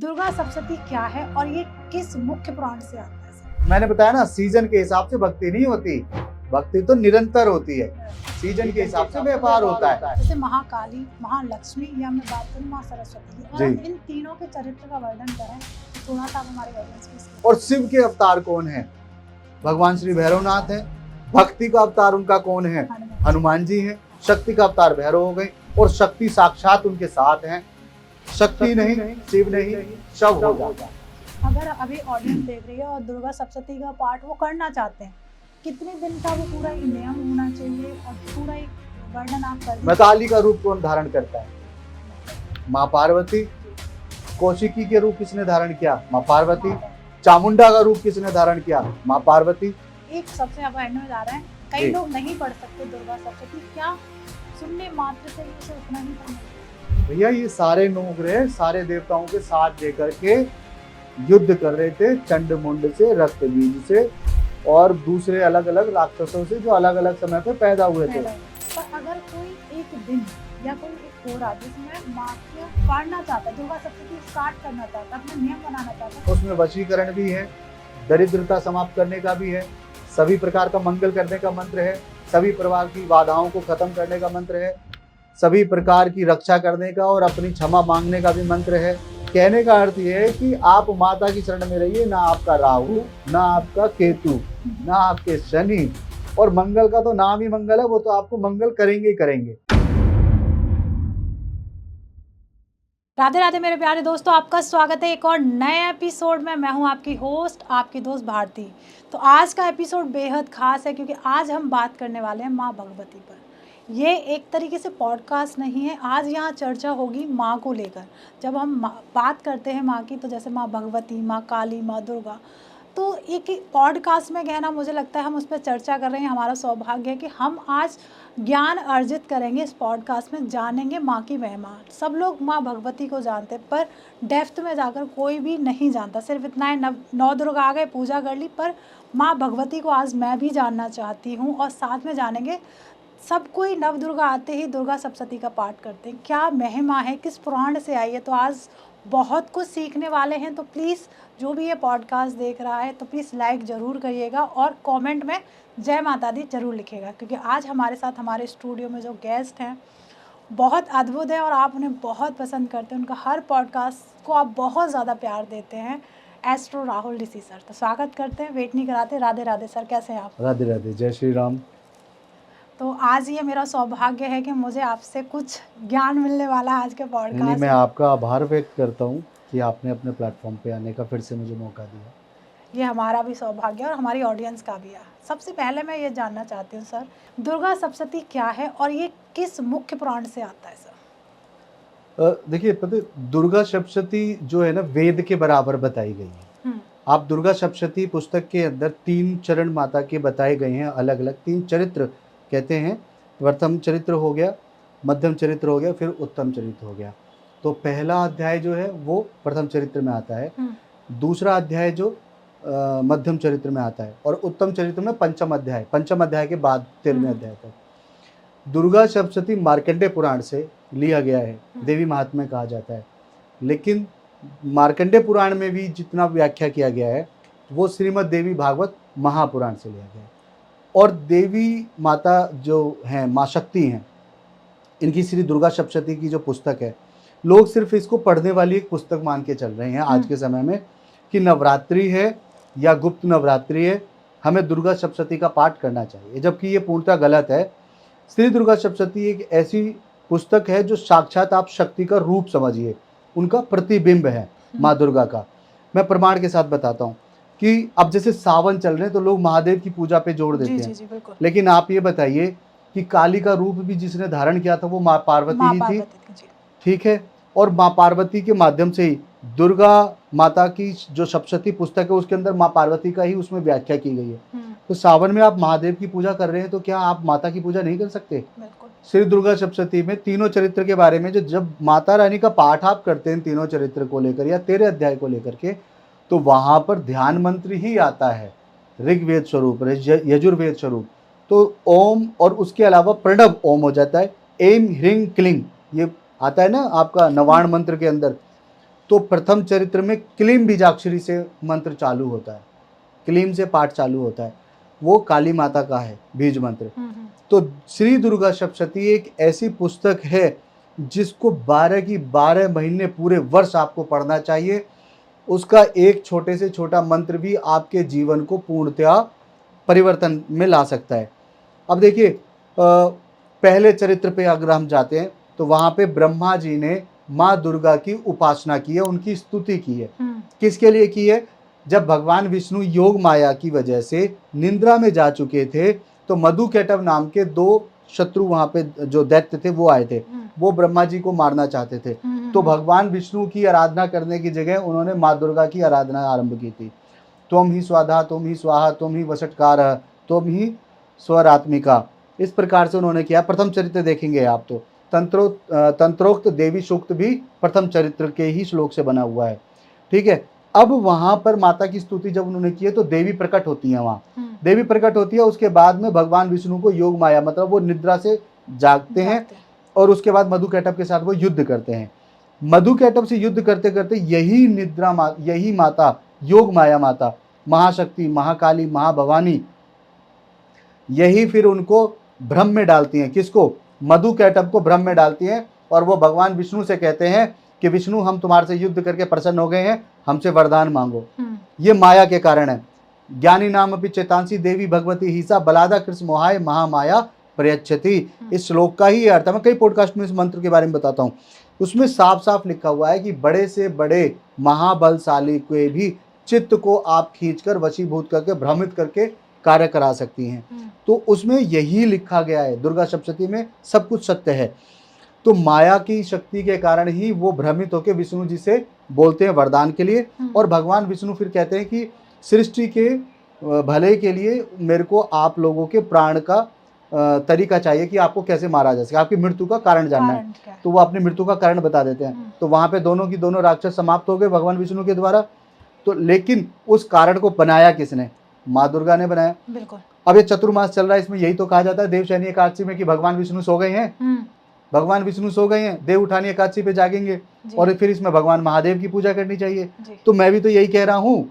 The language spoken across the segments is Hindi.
दुर्गा सप्तशती क्या है और ये किस मुख्य पुराण से आता है? मैंने बताया ना, सीजन के हिसाब से भक्ति नहीं होती, भक्ति तो निरंतर होती है। सीजन के हिसाब से व्यापार होता है। जैसे महाकाली, महालक्ष्मी या मैं बात करूँ माँ सरस्वती की, और हम इन तीनों के चरित्र का वर्णन करें तो थोड़ा सा हमारे ऑडियंस को इसके और शिव के अवतार कौन है? भगवान श्री भैरवनाथ है। भक्ति का अवतार उनका कौन है? हनुमान जी है। शक्ति का अवतार भैरव हो गए और शक्ति साक्षात उनके साथ हैं। शक्ति नहीं, शिव नहीं, शव हो जाता। अगर अभी ऑडियंस देख रही है और दुर्गा सप्तशती का पाठ वो करना चाहते हैं, कितने दिन का वो पूरा नियम होना चाहिए और पूरा एक वर्णन आप कर? मैताली का रूप कौन धारण करता है? माँ पार्वती। कौशिकी के रूप किसने धारण किया? माँ पार्वती। चामुंडा का रूप किसने धारण किया? माँ पार्वती। एक सबसे अब एंड में जा रहे हैं, कई लोग नहीं पढ़ सकते दुर्गा सप्तशती, क्या सुनने मात्र से इसे उतना ही करना? भैया ये सारे नौग्रह सारे देवताओं के साथ लेकर के युद्ध कर रहे थे, चंड मुंड से, रक्त बीज से और दूसरे अलग अलग राक्षसों से जो अलग अलग समय पे पैदा हुए थे। पर अगर कोई एक दिन या कोई एक होरा जिसमें माफिया पाड़ना चाहता है, दुर्गा सप्तशती स्टार्ट करना चाहता है, अपना नियम बनाना चाहता है, उसमें वशीकरण भी है, दरिद्रता समाप्त करने का भी है, सभी प्रकार का मंगल करने का मंत्र है, सभी प्रकार की बाधाओं को खत्म करने का मंत्र है, सभी प्रकार की रक्षा करने का और अपनी क्षमा मांगने का भी मंत्र है। कहने का अर्थ ये है कि आप माता की शरण में रहिए, ना आपका राहु, ना आपका केतु, ना आपके शनि, और मंगल का तो नाम ही मंगल है, वो तो आपको मंगल करेंगे ही करेंगे। राधे राधे मेरे प्यारे दोस्तों, आपका स्वागत है एक और नए एपिसोड में। मैं हूं आपकी होस्ट, आपकी दोस्त भारती। तो आज का एपिसोड बेहद खास है क्योंकि आज हम बात करने वाले हैं माँ भगवती पर। ये एक तरीके से पॉडकास्ट नहीं है, आज यहाँ चर्चा होगी माँ को लेकर। जब हम बात करते हैं माँ की, तो जैसे माँ भगवती, माँ काली, माँ दुर्गा, तो एक पॉडकास्ट में कहना मुझे लगता है हम उस पर चर्चा कर रहे हैं। हमारा सौभाग्य है कि हम आज ज्ञान अर्जित करेंगे इस पॉडकास्ट में, जानेंगे माँ की महिमा। सब लोग माँ भगवती को जानते हैं पर डेप्थ में जाकर कोई भी नहीं जानता। सिर्फ इतना है, नौ दुर्गा आ गए, पूजा कर ली, पर माँ भगवती को आज मैं भी जानना चाहती हूँ। और साथ में जानेंगे, सब कोई नव दुर्गा आते ही दुर्गा सप्तशती का पाठ करते हैं, क्या महिमा है, किस पुराण से आई है। तो आज बहुत कुछ सीखने वाले हैं। तो प्लीज़ जो भी ये पॉडकास्ट देख रहा है तो प्लीज़ लाइक ज़रूर करिएगा और कमेंट में जय माता दी ज़रूर लिखिएगा, क्योंकि आज हमारे साथ हमारे स्टूडियो में जो गेस्ट हैं बहुत अद्भुत है और आप उन्हें बहुत पसंद करते हैं। उनका हर पॉडकास्ट को आप बहुत ज़्यादा प्यार देते हैं। एस्ट्रो राहुल ऋषि सर, तो स्वागत करते हैं, वेट नहीं कराते। राधे राधे सर, कैसे हैं आप? राधे राधे, जय श्री राम। तो आज ये मेरा सौभाग्य है कि मुझे आपसे कुछ ज्ञान मिलने वाला है आज के पॉडकास्ट। मैं आपका आभार व्यक्त करता हूँ कि आपने अपने प्लेटफॉर्म पे आने का फिर से मुझे मौका दिया। ये हमारा भी सौभाग्य और हमारी ऑडियंस का भी है। सबसे पहले मैं ये जानना चाहती हूँ सर, दुर्गा सप्तशती क्या है और ये किस मुख्य पुराण से आता है सर? देखिए, पता है, दुर्गा सप्तशती जो है ना, वेद के बराबर बताई गई है। आप दुर्गा सप्तशती पुस्तक के अंदर 3 चरण माता के बताए गए हैं, अलग अलग 3 चरित्र कहते हैं। प्रथम चरित्र हो गया, मध्यम चरित्र हो गया, फिर उत्तम चरित्र हो गया। तो पहला अध्याय जो है वो प्रथम चरित्र में आता है, दूसरा अध्याय जो मध्यम चरित्र में आता है, और उत्तम चरित्र में पंचम अध्याय के बाद 13वें अध्याय तक। दुर्गा सप्तशती मार्कंडेय पुराण से लिया गया है, देवी महात्म्य कहा जाता है। लेकिन मार्कंडेय पुराण में भी जितना व्याख्या किया गया है वो श्रीमद् देवी भागवत महापुराण से लिया गया है। और देवी माता जो हैं, माँ शक्ति हैं, इनकी श्री दुर्गा सप्तशती की जो पुस्तक है, लोग सिर्फ इसको पढ़ने वाली एक पुस्तक मान के चल रहे हैं आज के समय में कि नवरात्रि है या गुप्त नवरात्रि है, हमें दुर्गा सप्तशती का पाठ करना चाहिए, जबकि ये पूर्णतः गलत है। श्री दुर्गा सप्तशती एक ऐसी पुस्तक है जो साक्षात आप शक्ति का रूप समझिए, उनका प्रतिबिंब है माँ दुर्गा का। मैं प्रमाण के साथ बताता हूँ कि अब जैसे सावन चल रहे हैं तो लोग महादेव की पूजा पे जोड़ देते हैं। जी, लेकिन आप ये बताइए कि काली का रूप भी जिसने धारण किया था वो माँ पार्वती ही थी, ठीक है। और माँ पार्वती के माध्यम से ही दुर्गा माता की जो सप्तशती पुस्तक है उसके अंदर माँ पार्वती का ही उसमें व्याख्या की गई है। तो सावन में आप महादेव की पूजा कर रहे हैं तो क्या आप माता की पूजा नहीं कर सकते? श्री दुर्गा सप्तशती में तीनों चरित्र के बारे में जब माता रानी का पाठ आप करते हैं तीनों चरित्र को लेकर या 13 अध्याय को लेकर के, तो वहां पर ध्यान मंत्र ही आता है, ऋग्वेद स्वरूप, यजुर्वेद स्वरूप। तो ओम और उसके अलावा प्रणव ओम हो जाता है, एम ह्रीं क्लीं, ये आता है ना आपका नवाण मंत्र के अंदर। तो प्रथम चरित्र में क्लीम बीजाक्षरी से मंत्र चालू होता है, क्लीम से पाठ चालू होता है, वो काली माता का है बीज मंत्र। तो श्री दुर्गा सप्तशती एक ऐसी पुस्तक है जिसको 12 की 12 महीने पूरे वर्ष आपको पढ़ना चाहिए। उसका एक छोटे से छोटा मंत्र भी आपके जीवन को पूर्णतया परिवर्तन में ला सकता है। अब देखिए, पहले चरित्र पे अगर हम जाते हैं तो वहाँ पे ब्रह्मा जी ने माँ दुर्गा की उपासना की है, उनकी स्तुति की है। किसके लिए की है? जब भगवान विष्णु योग माया की वजह से निंद्रा में जा चुके थे तो मधुकैटभ नाम के 2 शत्रु वहाँ पे जो दैत्य थे वो आए थे, वो ब्रह्मा जी को मारना चाहते थे। तो भगवान विष्णु की आराधना करने की जगह उन्होंने माँ दुर्गा की आराधना आरंभ की थी। त्वम ही स्वाधा, तुम ही स्वाहा, तुम ही वषटकार, तुम ही स्वरात्मिका, इस प्रकार से उन्होंने किया। प्रथम चरित्र देखेंगे आप तो तंत्रोक्त देवी सूक्त भी प्रथम चरित्र के ही श्लोक से बना हुआ है, ठीक है। अब वहां पर माता की स्तुति जब उन्होंने की है तो देवी प्रकट होती है, वहां देवी प्रकट होती है। उसके बाद में भगवान विष्णु को योग माया, मतलब वो निद्रा से जागते हैं और उसके बाद मधुकैटभ के साथ वो युद्ध करते हैं। मधुकैटभ से युद्ध करते करते यही माता योग माया माता, महाशक्ति, महाकाली, महाभवानी, यही फिर उनको भ्रम में डालती हैं। किसको? मधुकैटभ को भ्रम में डालती हैं और वो भगवान विष्णु से कहते हैं कि विष्णु, हम तुम्हारे से युद्ध करके प्रसन्न हो गए हैं, हमसे वरदान मांगो। ये माया के कारण है। ज्ञानी नाम अपि चेतांसी देवी भगवती हिसा बलादा कृष्ण मोहाय महामाया प्रयच्छति। इस श्लोक का ही अर्थ है। मैं कई पॉडकास्ट में इस मंत्र के बारे में बताता हूँ। उसमें साफ साफ लिखा हुआ है कि बड़े से बड़े महाबलशाली के भी चित्त को आप खींचकर वशीभूत करके भ्रमित करके कार्य करा सकती हैं। तो उसमें यही लिखा गया है। दुर्गा सप्तशती में सब कुछ सत्य है। तो माया की शक्ति के कारण ही वो भ्रमित होकर विष्णु जी से बोलते हैं वरदान के लिए, और भगवान विष्णु फिर कहते हैं कि सृष्टि के भले के लिए मेरे को आप लोगों के प्राण का तरीका चाहिए कि आपको कैसे मारा जा सके, आपकी मृत्यु का कारण जानना है। तो वो अपनी मृत्यु का कारण बता देते हैं। तो वहां पे दोनों की दोनों राक्षस समाप्त हो गए भगवान विष्णु के द्वारा। तो लेकिन उस कारण को बनाया किसने? माँ दुर्गा ने बनाया। बिल्कुल। अब ये चतुर्मास चल रहा है, इसमें यही तो कहा जाता है देवशयनी एकादशी में कि भगवान विष्णु सो गए हैं। भगवान विष्णु सो गए हैं, देव उठानी एकादशी पे जागेंगे और फिर इसमें भगवान महादेव की पूजा करनी चाहिए। तो मैं भी तो यही कह रहा हूँ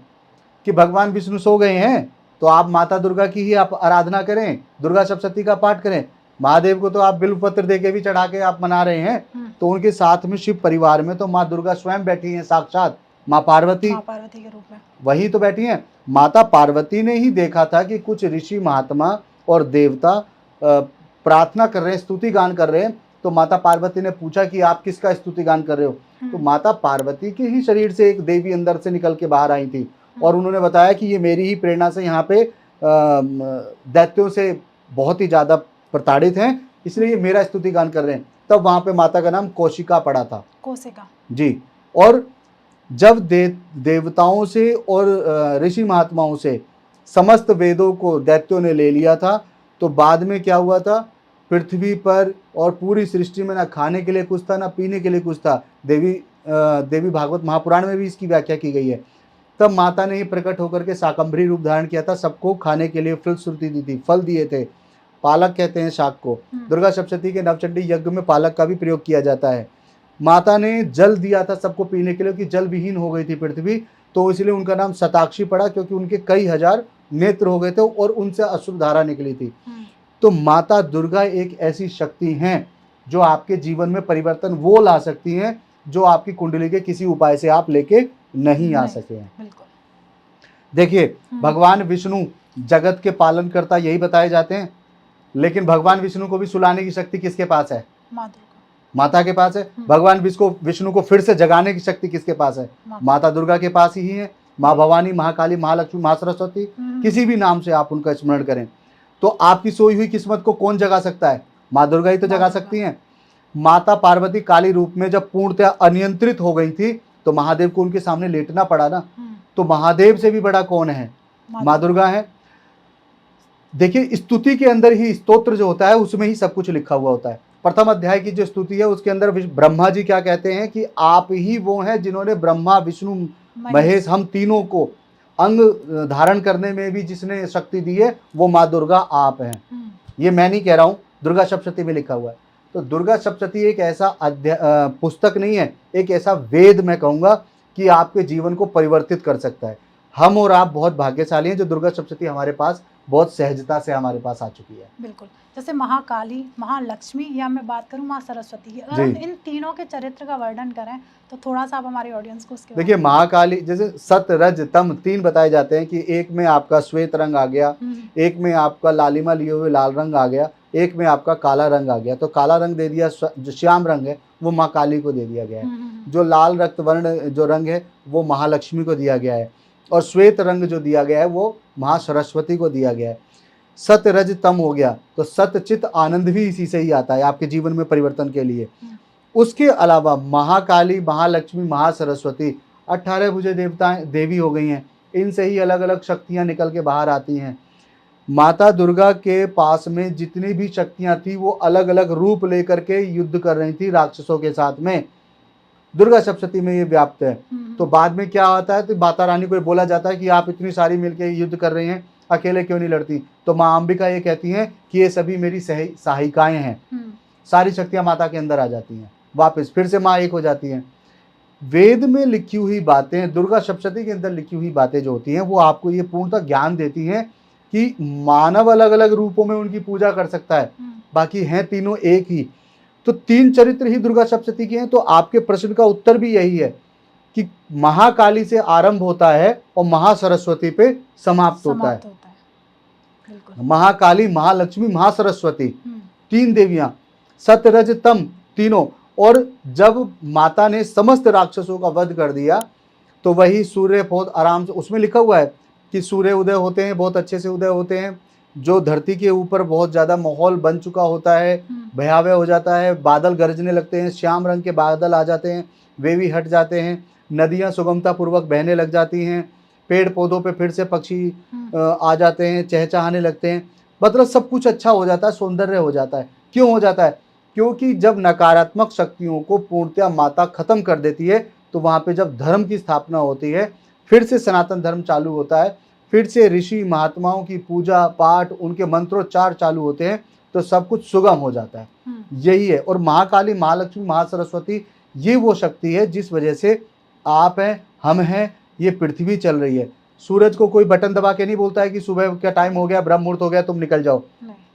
कि भगवान विष्णु सो गए हैं तो आप माता दुर्गा की ही आप आराधना करें, दुर्गा सप्तशती का पाठ करें। महादेव को तो आप बिल्वपत्र दे के भी चढ़ा के आप मना रहे हैं, तो उनके साथ में शिव परिवार में तो माँ दुर्गा स्वयं बैठी हैं, साक्षात माँ पार्वती के रूप में वही तो बैठी हैं। माता पार्वती ने ही देखा था कि कुछ ऋषि महात्मा और देवता प्रार्थना कर रहे हैं, स्तुति गान कर रहे हैं। तो माता पार्वती ने पूछा कि आप किसका स्तुति गान कर रहे हो? तो माता पार्वती के ही शरीर से एक देवी अंदर से निकल के बाहर आई थी और उन्होंने बताया कि ये मेरी ही प्रेरणा से यहाँ पे दैत्यों से बहुत ही ज़्यादा प्रताड़ित हैं, इसलिए ये मेरा स्तुति गान कर रहे हैं। तब वहाँ पे माता का नाम कौशिका पड़ा था। कौशिका जी। और जब देवताओं से और ऋषि महात्माओं से समस्त वेदों को दैत्यों ने ले लिया था, तो बाद में क्या हुआ था? पृथ्वी पर और पूरी सृष्टि में ना खाने के लिए कुछ था, ना पीने के लिए कुछ था। देवी भागवत महापुराण में भी इसकी व्याख्या की गई है। तब माता ने ही प्रकट होकर के शाकंभरी रूप धारण किया था, सबको खाने के लिए फलश्रुति दी थी, फल दिए थे। पालक कहते हैं शाक को। दुर्गा सप्तशती के नवचंडी यज्ञ में पालक का भी प्रयोग किया जाता है। माता ने जल दिया था सबको पीने के लिए, कि जल विहीन हो गई थी पृथ्वी, तो इसलिए उनका नाम शताक्षी पड़ा, क्योंकि उनके कई हजार नेत्र हो गए थे और उनसे अशुभ धारा निकली थी। तो माता दुर्गा एक ऐसी शक्ति हैं जो आपके जीवन में परिवर्तन वो ला सकती हैं जो आपकी कुंडली के किसी उपाय से आप लेके नहीं आ सके हैं। देखिए, भगवान विष्णु जगत के पालन करता यही बताए जाते हैं, लेकिन भगवान विष्णु को भी सुलाने की शक्ति किसके पास है? माता के पास है। भगवान विष्णु को फिर से जगाने की शक्ति किसके पास है? माता दुर्गा के पास ही है। माँ भवानी, महाकाली, महालक्ष्मी, माँ सरस्वती, किसी भी नाम से आप उनका स्मरण करें। तो आपकी सोई हुई किस्मत को कौन जगा सकता है? माँ दुर्गा ही तो जगा सकती हैं। माता पार्वती काली रूप में जब पूर्णतया अनियंत्रित हो गई थी तो महादेव को उनके सामने लेटना पड़ा ना। तो महादेव से भी बड़ा कौन है? माँ दुर्गा है। देखिए, स्तुति के अंदर ही, स्तोत्र जो होता है उसमें ही सब कुछ लिखा हुआ होता है। प्रथम अध्याय की जो स्तुति है उसके अंदर ब्रह्मा जी क्या कहते हैं कि आप ही वो हैं जिन्होंने ब्रह्मा, विष्णु, महेश, हम तीनों को अंग धारण करने में भी जिसने शक्ति दी है वो माँ दुर्गा आप हैं। ये मैं नहीं कह रहा हूँ, दुर्गा सप्तशती में लिखा हुआ है। तो दुर्गा सप्तशती एक ऐसा पुस्तक नहीं है, एक ऐसा वेद मैं कहूँगा कि आपके जीवन को परिवर्तित कर सकता है। हम और आप बहुत भाग्यशाली हैं जो दुर्गा सप्तशती हमारे पास बहुत सहजता से हमारे पास आ चुकी है। बिल्कुल, जैसे महाकाली, महालक्ष्मी या मैं बात करूँ माँ सरस्वती की, अगर जी। हम इन तीनों के चरित्र का वर्णन करें तो थोड़ा सा आप हमारी ऑडियंस को उसके देखिए, महाकाली जैसे सत रज तम 3 बताए जाते हैं कि एक में आपका श्वेत रंग आ गया, एक में आपका लालिमा लिए हुए लाल रंग आ गया, एक में आपका काला रंग आ गया। तो काला रंग दे दिया, जो श्याम रंग है वो माँ काली को दे दिया गया है। जो लाल रक्त वर्ण जो रंग है वो महालक्ष्मी को दिया गया है, और श्वेत रंग जो दिया गया है वो महा सरस्वती को दिया गया है। सत रज तम हो गया तो सत चित आनंद भी इसी से ही आता है आपके जीवन में परिवर्तन के लिए। उसके अलावा महाकाली, महालक्ष्मी, महासरस्वती 18 भुजे देवताएं देवी हो गई हैं। इनसे ही अलग अलग शक्तियां निकल के बाहर आती हैं। माता दुर्गा के पास में जितनी भी शक्तियां थी वो अलग अलग रूप लेकर के युद्ध कर रही थी राक्षसों के साथ में। दुर्गा सप्तशती में ये व्याप्त है। तो बाद में क्या होता है, तो माता रानी को बोला जाता है कि आप इतनी सारी मिलकर युद्ध कर रही हैं, अकेले क्यों नहीं लड़ती? तो माँ अंबिका ये कहती हैं कि ये सभी मेरी सहायिकाएं हैं। सारी शक्तियां माता के अंदर आ जाती हैं, वापस फिर से माँ एक हो जाती हैं। वेद में लिखी हुई बातें, दुर्गा सप्तशती के अंदर लिखी हुई बातें जो होती हैं वो आपको ये पूर्णतः ज्ञान देती हैं कि मानव अलग अलग रूपों में उनकी पूजा कर सकता है, बाकी हैं तीनों एक ही। तो 3 चरित्र ही दुर्गा सप्तशती के हैं। तो आपके प्रश्न का उत्तर भी यही है कि महाकाली से आरंभ होता है और महासरस्वती पे समाप्त होता है। महाकाली, महालक्ष्मी, महासरस्वती 3 देवियां, सत रज तम तीनों। और जब माता ने समस्त राक्षसों का वध कर दिया तो वही सूर्य बहुत आराम से, उसमें लिखा हुआ है कि सूर्य उदय होते हैं, बहुत अच्छे से उदय होते हैं। जो धरती के ऊपर बहुत ज्यादा माहौल बन चुका होता है, भयावह हो जाता है, बादल गरजने लगते हैं, श्याम रंग के बादल आ जाते हैं, वे भी हट जाते हैं, नदियां सुगमता पूर्वक बहने लग जाती हैं, पेड़ पौधों पे फिर से पक्षी आ जाते हैं, चहचहाने लगते हैं, मतलब सब कुछ अच्छा हो जाता है, सौंदर्य हो जाता है। क्यों हो जाता है? क्योंकि जब नकारात्मक शक्तियों को पूर्णतया माता खत्म कर देती है तो वहां पे जब धर्म की स्थापना होती है, फिर से सनातन धर्म चालू होता है, फिर से ऋषि महात्माओं की पूजा पाठ, उनके मंत्रोच्चार चालू होते हैं, तो सब कुछ सुगम हो जाता है। यही है। और महाकाली, महालक्ष्मी, महासरस्वती ये वो शक्ति है जिस वजह से आप हैं, हम हैं, ये पृथ्वी चल रही है। सूरज को कोई बटन दबा के नहीं बोलता है कि सुबह का टाइम हो गया, ब्रह्म मुहूर्त हो गया, तुम निकल जाओ,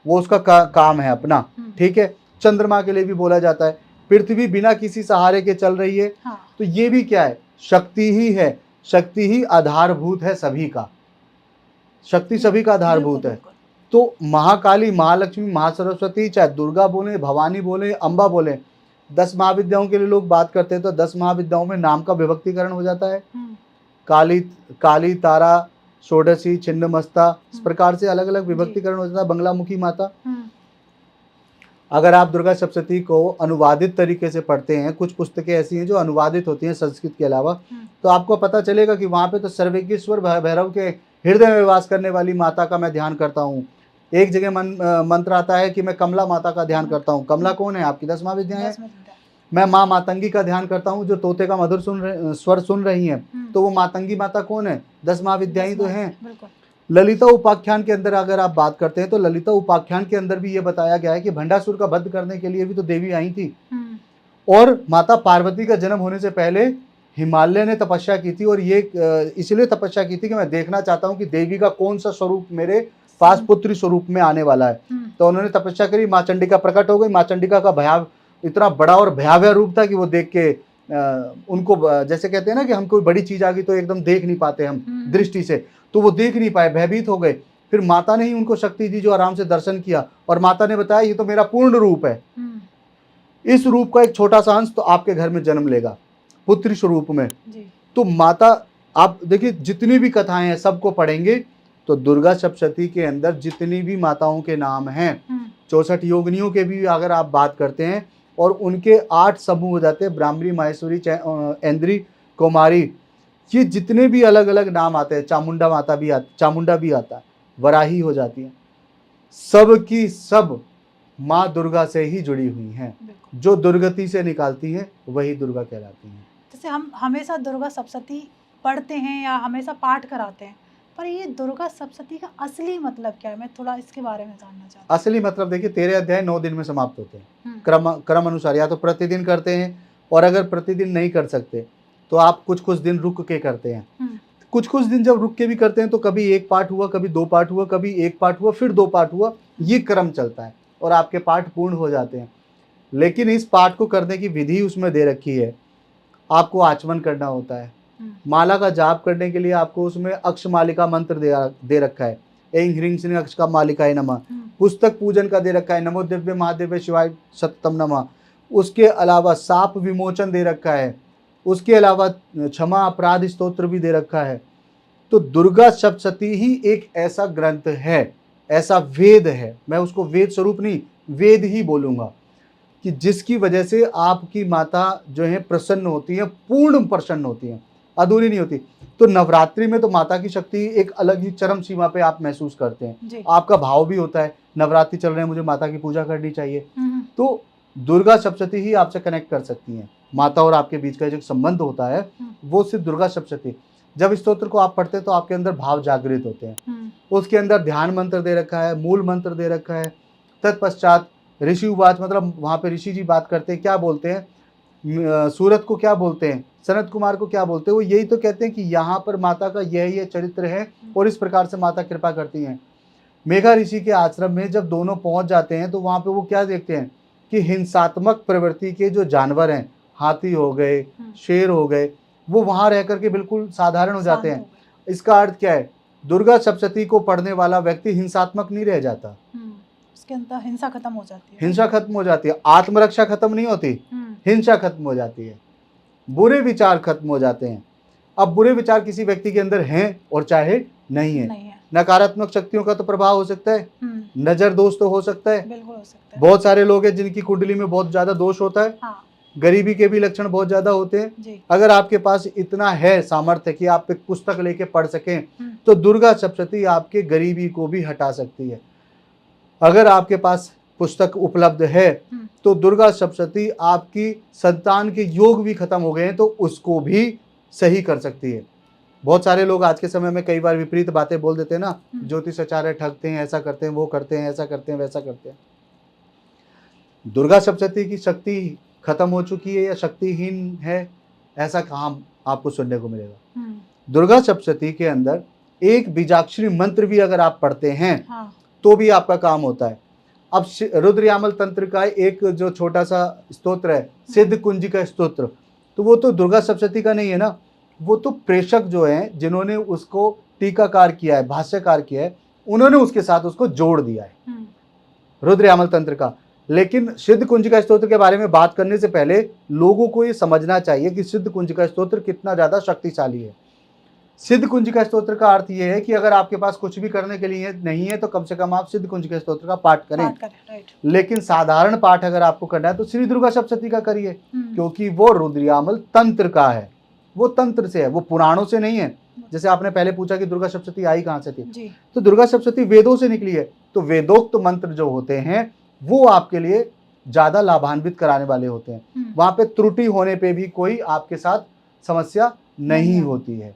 वो उसका काम है अपना, ठीक है। चंद्रमा के लिए भी बोला जाता है पृथ्वी बिना किसी सहारे के चल रही है। तो ये भी क्या है? शक्ति ही है। शक्ति ही आधारभूत है सभी का, शक्ति सभी का आधारभूत है। तो महाकाली, महालक्ष्मी, महासरस्वती, चाहे दुर्गा बोले, भवानी बोले, अम्बा बोले, 10 महाविद्याओं के लिए लोग बात करते हैं तो 10 महाविद्याओं में नाम का विभक्तिकरण हो जाता है। काली, तारा, षोडशी, छिन्नमस्ता, इस प्रकार से अलग अलग विभक्तिकरण हो जाता है। बंगलामुखी माता। अगर आप दुर्गा सप्तशती को अनुवादित तरीके से पढ़ते हैं, कुछ पुस्तकें ऐसी हैं जो अनुवादित होती हैं संस्कृत के अलावा, तो आपको पता चलेगा कि वहाँ पे तो सर्वेश्वर भैरव के हृदय में वास करने वाली माता का मैं ध्यान करता हूँ। एक जगह मंत्र आता है कि मैं कमला माता का ध्यान करता हूँ। कमला कौन है? आपकी 10 महाविद्याएं हैं। मैं माँ मातंगी का ध्यान करता हूँ, जो तोते का मधुर स्वर सुन रही हैं, तो वो मातंगी माता कौन है? 10 महाविद्याएं तो हैं। ललिता उपाख्यान के अंदर अगर आप बात करते हैं तो ललिता उपाख्यान के अंदर भी ये बताया गया है कि भंडासुर का वध करने के लिए भी तो देवी आई थी। और माता पार्वती का जन्म होने से पहले हिमालय ने तपस्या की थी, और ये इसलिए तपस्या की थी कि मैं देखना चाहता हूँ कि देवी का कौन सा स्वरूप मेरे पास पुत्री स्वरूप में आने वाला है। तो उन्होंने तपस्या करी, माँ चंडिका प्रकट हो गई। माँ चंडिका का भयाव इतना बड़ा और भयावह रूप था कि वो देख के उनको, जैसे कहते हैं ना कि हम कोई बड़ी चीज आ गई तो एकदम देख नहीं पाते हम दृष्टि से, तो वो देख नहीं पाए, भयभीत हो गए। फिर माता ने ही उनको शक्ति दी जो आराम से दर्शन किया, और माता ने बताया ये तो मेरा पूर्ण रूप है, इस रूप का एक छोटा सा अंश तो आपके घर में जन्म लेगा पुत्री स्वरूप में। तो माता, आप देखिए जितनी भी कथाएं हैं सबको पढ़ेंगे तो दुर्गा सप्तशती के अंदर जितनी भी माताओं के नाम हैं, 64 योगिनियों के भी अगर आप बात करते हैं, और उनके 8 समूह हो जाते हैं, ब्राह्मणी, माहेश्वरी, ऐन्द्री, कुमारी, ये जितने भी अलग अलग नाम आते हैं, चामुंडा माता भी चामुंडा भी आता है, वराही हो जाती है, सब की सब माँ दुर्गा से ही जुड़ी हुई हैं। जो दुर्गति से निकालती हैं वही दुर्गा कहलाती हैं। जैसे हम हमेशा दुर्गा सप्तशती पढ़ते हैं या हमेशा पाठ कराते हैं, पर ये दुर्गा सप्तशती का असली मतलब क्या है? मैं थोड़ा इसके बारे में जानना चाहती हूँ। असली मतलब देखिए, 13 अध्याय 9 दिन में समाप्त होते हैं क्रम अनुसार, या तो प्रतिदिन करते हैं, और अगर प्रतिदिन नहीं कर सकते तो आप कुछ कुछ दिन रुक के करते हैं। कुछ कुछ दिन जब रुक के भी करते हैं तो कभी एक पाठ हुआ, कभी 2 पाठ हुआ, कभी 1 पाठ हुआ, फिर 2 पाठ हुआ, ये क्रम चलता है और आपके पाठ पूर्ण हो जाते हैं। लेकिन इस पाठ को करने की विधि उसमें दे रखी है। आपको आचमन करना होता है। माला का जाप करने के लिए आपको उसमें अक्ष मालिका मंत्र दे रखा है, ऐं ह्रीं श्रीं अक्ष का मालिकाय नमः। पुस्तक पूजन का दे रखा है, नमो दिव्य महादेव्य शिवाय सततम नमः। उसके अलावा साप विमोचन दे रखा है, उसके अलावा क्षमा अपराध स्तोत्र भी दे रखा है। तो दुर्गा सप्तशती ही एक ऐसा ग्रंथ है, ऐसा वेद है, मैं उसको वेद स्वरूप नहीं वेद ही बोलूँगा, कि जिसकी वजह से आपकी माता जो है प्रसन्न होती है, पूर्ण प्रसन्न होती है, अधूरी नहीं होती। तो नवरात्रि में तो माता की शक्ति एक अलग ही चरम सीमा पे आप महसूस करते हैं। आपका भाव भी होता है नवरात्रि चल रहे हैं, मुझे माता की पूजा करनी चाहिए। तो दुर्गा सप्तशती ही आपसे कनेक्ट कर सकती हैं। माता और आपके बीच का जो संबंध होता है वो सिर्फ दुर्गा सप्तशती। जब इस स्तोत्र को आप पढ़ते हैं तो आपके अंदर भाव जागृत होते हैं। उसके अंदर ध्यान मंत्र दे रखा है, मूल मंत्र दे रखा है। तत्पश्चात ऋषि उवाच, मतलब वहाँ पे ऋषि जी बात करते हैं, क्या बोलते हैं, सूरत को क्या बोलते हैं, सनत कुमार को क्या बोलते हैं, वो यही तो कहते हैं कि यहाँ पर माता का यही चरित्र है और इस प्रकार से माता कृपा करती हैं। मेघा ऋषि के आश्रम में जब दोनों पहुँच जाते हैं तो वहाँ पे वो क्या देखते हैं कि हिंसात्मक प्रवृत्ति के जो जानवर हैं, हाथी हो गए, शेर हो गए, वो वहाँ रह करके बिल्कुल साधारण हो जाते हैं। इसका अर्थ क्या है, दुर्गा सप्तशती को पढ़ने वाला व्यक्ति हिंसात्मक नहीं रह जाता, उसके अंदर हिंसा खत्म हो जाती है। हिंसा खत्म हो जाती है, आत्मरक्षा खत्म नहीं होती, हिंसा खत्म हो जाती है, बुरे विचार खत्म हो जाते हैं। अब बुरे विचार किसी व्यक्ति के अंदर हैं और चाहे नहीं है, नकारात्मक शक्तियों का तो प्रभाव हो सकता है, नजर दोष तो हो सकता है, बिल्कुल हो सकता है। बहुत सारे लोग हैं जिनकी कुंडली में बहुत ज्यादा दोष होता है। हाँ। गरीबी के भी लक्षण बहुत ज्यादा होते हैं। अगर आपके पास इतना है सामर्थ्य कि आप एक पुस्तक लेके पढ़ सकें तो दुर्गा सप्तशती आपके गरीबी को भी हटा सकती है। अगर आपके पास पुस्तक उपलब्ध है तो दुर्गा सप्तशती आपकी संतान के योग भी खत्म हो गए हैं तो उसको भी सही कर सकती है। बहुत सारे लोग आज के समय में कई बार विपरीत बातें बोल देते हैं ना, ज्योतिषाचार्य ठगते हैं, ऐसा करते हैं, वो करते हैं, ऐसा करते हैं, वैसा करते हैं। दुर्गा सप्तशती की शक्ति खत्म हो चुकी है या शक्तिहीन है, ऐसा कहाँ आपको सुनने को मिलेगा। दुर्गा सप्तशती के अंदर एक बीजाक्षरी मंत्र भी अगर आप पढ़ते हैं तो भी आपका काम होता है। अब रुद्रयामल तंत्र का एक जो छोटा सा स्तोत्र है, सिद्ध कुंजिका स्तोत्र, तो वो तो दुर्गा सप्तशती का नहीं है ना, वो तो प्रेषक जो हैं जिन्होंने उसको टीकाकार किया है, भाष्यकार किया है, उन्होंने उसके साथ उसको जोड़ दिया है रुद्रयामल तंत्र का। लेकिन सिद्ध कुंजिका स्तोत्र के बारे में बात करने से पहले लोगों को ये समझना चाहिए कि सिद्ध कुंजिका स्तोत्र कितना ज्यादा शक्तिशाली है। सिद्ध कुंजिका स्तोत्र का अर्थ ये है कि अगर आपके पास कुछ भी करने के लिए नहीं है तो कम से कम आप सिद्ध कुंजिका स्तोत्र का पाठ करें। लेकिन साधारण पाठ अगर आपको करना है तो श्री दुर्गा सप्तशती का करिए, क्योंकि वो रुद्रयामल तंत्र का है, वो तंत्र से है, वो पुराणों से नहीं है। जैसे आपने पहले पूछा कि दुर्गा सप्तशती आई कहाँ से थी, तो दुर्गा सप्तशती वेदों से निकली है। तो वेदोक्त मंत्र जो होते हैं वो आपके लिए ज्यादा लाभान्वित कराने वाले होते हैं। वहां पे त्रुटि होने पे भी कोई आपके साथ समस्या नहीं होती है।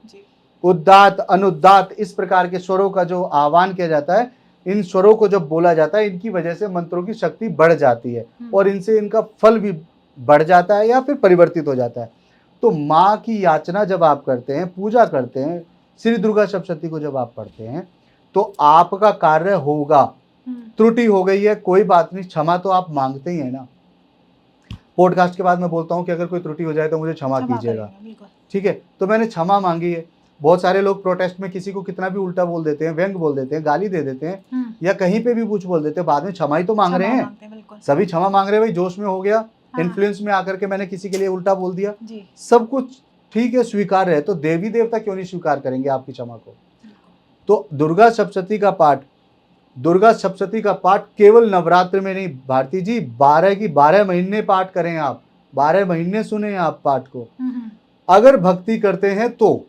उद्दात अनुदात इस प्रकार के स्वरों का जो आह्वान किया जाता है, इन स्वरों को जब बोला जाता है, इनकी वजह से मंत्रों की शक्ति बढ़ जाती है और इनसे इनका फल भी बढ़ जाता है या फिर परिवर्तित हो जाता है। तो माँ की याचना जब आप करते हैं, पूजा करते हैं, श्री दुर्गा सप्तशती को जब आप पढ़ते हैं तो आपका कार्य होगा। त्रुटि हो गई है कोई बात नहीं, क्षमा तो आप मांगते ही है ना। पॉडकास्ट के बाद मैं बोलता हूँ कि अगर कोई त्रुटि हो जाए तो मुझे क्षमा कीजिएगा, ठीक है। तो मैंने क्षमा मांगी है। बहुत सारे लोग प्रोटेस्ट में किसी को कितना भी उल्टा बोल देते हैं, व्यंग बोल देते हैं, गाली दे देते हैं या कहीं पे भी कुछ बोल देते हैं, बाद में क्षमा ही तो मांग रहे हैं। सभी क्षमा मांग रहे हैं, भाई जोश में हो गया, इन्फ्लुएंस में आकर के मैंने किसी के लिए उल्टा बोल दिया, सब कुछ ठीक है, स्वीकार है। तो देवी देवता क्यों नहीं स्वीकार करेंगे आपकी क्षमा को। तो दुर्गा सप्तशती का पाठ, दुर्गा सप्तशती का पाठ केवल नवरात्र में नहीं भारती जी, 12 की 12 महीने पाठ करें आप, 12 महीने सुने आप पाठ को। अगर भक्ति करते हैं तो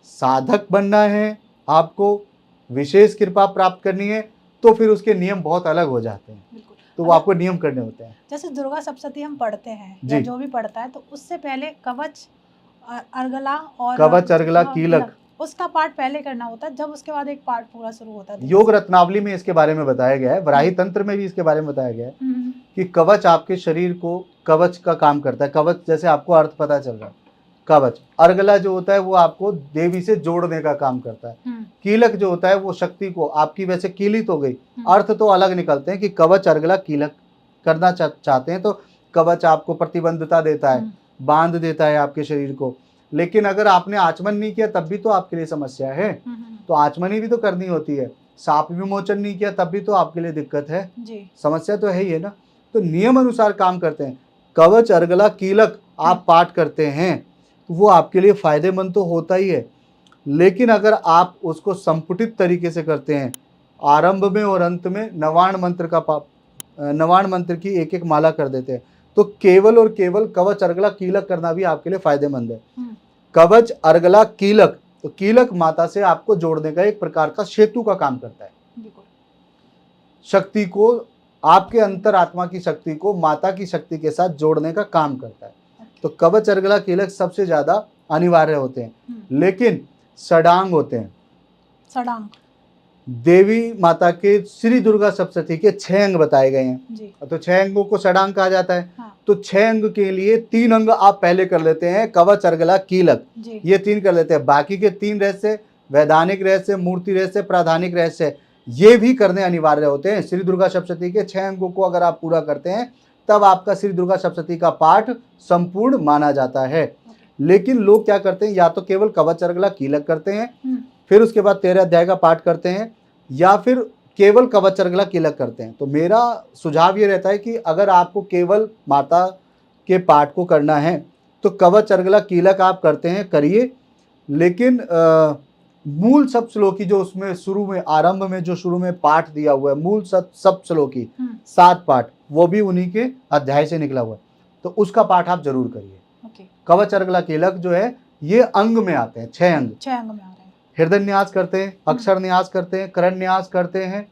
साधक बनना है, आपको विशेष कृपा प्राप्त करनी है, तो फिर उसके नियम बहुत अलग हो जाते हैं। तो वो आपको नियम करने होते हैं। जैसे दुर्गा सप्तशती हम पढ़ते हैं या जो भी पढ़ता है तो उससे पहले कवच, अर्गला और कवच, अर्गला, कीलक, उसका पाठ पहले करना होता है, जब उसके बाद एक पाठ पूरा शुरू होता है। योग रत्नावली में इसके बारे में बताया गया है, वराही तंत्र में भी इसके बारे में बताया गया है कि कवच आपके शरीर को, कवच का काम करता है। कवच जैसे आपको अर्थ पता चल रहा है, कवच। अर्गला जो होता है वो आपको देवी से जोड़ने का काम करता है। कीलक जो होता है वो शक्ति को, आपकी वैसे कीलित हो गई, अर्थ तो अलग निकलते हैं कि कवच अर्गला कीलक करना चाहते हैं तो कवच आपको प्रतिबंधता देता है, बांध देता है आपके शरीर को। लेकिन अगर आपने आचमन नहीं किया तब भी तो आपके लिए समस्या है, तो आचमनी भी तो करनी होती है। सांप विमोचन नहीं किया तब भी तो आपके लिए दिक्कत है जी। समस्या तो है ही है ना। तो नियम अनुसार काम करते हैं। कवच अर्गला कीलक आप पाठ करते हैं तो वो आपके लिए फायदेमंद तो होता ही है, लेकिन अगर आप उसको संपुटित तरीके से करते हैं, आरंभ में और अंत में नवाण मंत्र की एक एक माला कर देते हैं, तो केवल और केवल कवच अर्गला कीलक करना भी आपके लिए फायदेमंद है। कवच अर्गला कीलक, तो कीलक माता से आपको जोड़ने का एक प्रकार का सेतु का काम करता है। शक्ति को, आपके अंतर आत्मा की शक्ति को माता की शक्ति के साथ जोड़ने का काम करता है। तो कवच अर्गला कीलक सबसे ज्यादा अनिवार्य होते हैं। लेकिन षडांग होते हैं। षडांग देवी माता के श्री दुर्गा सप्तशती के 6 अंग बताए गए हैं जी। तो 6 अंगों को षडांग कहा जाता है। हाँ। तो 6 अंग के लिए 3 अंग आप पहले कर लेते हैं, कवच अर्गला कीलक, ये 3 कर लेते हैं। बाकी के 3 रहस्य, वैधानिक रहस्य, मूर्ति रहस्य, प्राधानिक रहस्य, ये भी करने अनिवार्य होते हैं। श्री दुर्गा सप्तशती के 6 अंगों को अगर आप पूरा करते हैं तब आपका श्री दुर्गा सप्तशती का पाठ संपूर्ण माना जाता है। लेकिन लोग क्या करते हैं, या तो केवल कवच अर्गला कीलक करते हैं, फिर उसके बाद 13 अध्याय का पाठ करते हैं, या फिर केवल कवच अर्गला कीलक करते हैं। तो मेरा सुझाव ये रहता है कि अगर आपको केवल माता के पाठ को करना है तो कवच अर्गला कीलक आप करते हैं, करिए। लेकिन मूल सप्तश्लोकी जो उसमें शुरू में, आरंभ में जो शुरू में पाठ दिया हुआ है, मूल सप्तश्लोकी 7 पाठ, वो भी उन्हीं के अध्याय से निकला हुआ है, तो उसका पाठ आप जरूर करिए। कवच अर्गला कीलक जो है ये अंग में आते हैं, 6 अंग में आ रहे हैं। हृदय न्यास करते हैं, अक्षर न्यास करते हैं, करण न्यास करते हैं,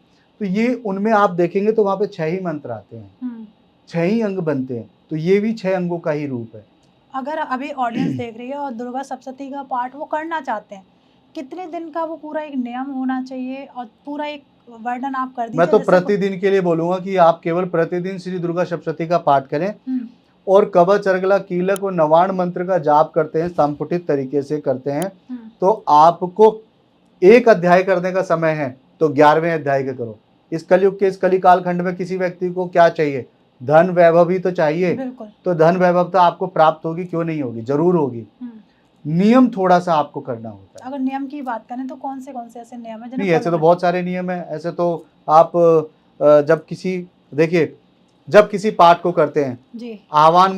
तो ये उनमें आप देखेंगे तो वहां पे 6 ही मंत्र आते हैं, 6 ही अंग बनते हैं। तो ये भी 6 अंगों का ही रूप है। अगर अभी ऑडियंस देख रही है और दुर्गा सप्तशती का पाठ वो करना चाहते हैं, कितने दिन का वो पूरा एक नियम होना चाहिए और पूरा एक वर्णन आप कर दीजिए। मैं तो प्रतिदिन के लिए बोलूंगा कि आप केवल प्रतिदिन श्री दुर्गा सप्तशती का पाठ करें और कवच अर्गला कीलक और नवाण मंत्र का जाप करते हैं, संपुटित तरीके से करते हैं, तो आपको एक अध्याय करने का समय है तो 11वें अध्याय के करो। इस कलयुग के, इस कली काल खंड में किसी व्यक्ति को क्या चाहिए, धन वैभव ही तो चाहिए। तो धन वैभव तो आपको प्राप्त होगी, क्यों नहीं होगी, जरूर होगी। नियम थोड़ा सा आपको करना होता है। अगर नियम की बात करें तो कौन से ऐसे नियम है? नहीं, ऐसे तो बहुत सारे नियम है। ऐसे तो आप जब किसी पाठ को करते हैं जी, आह्वान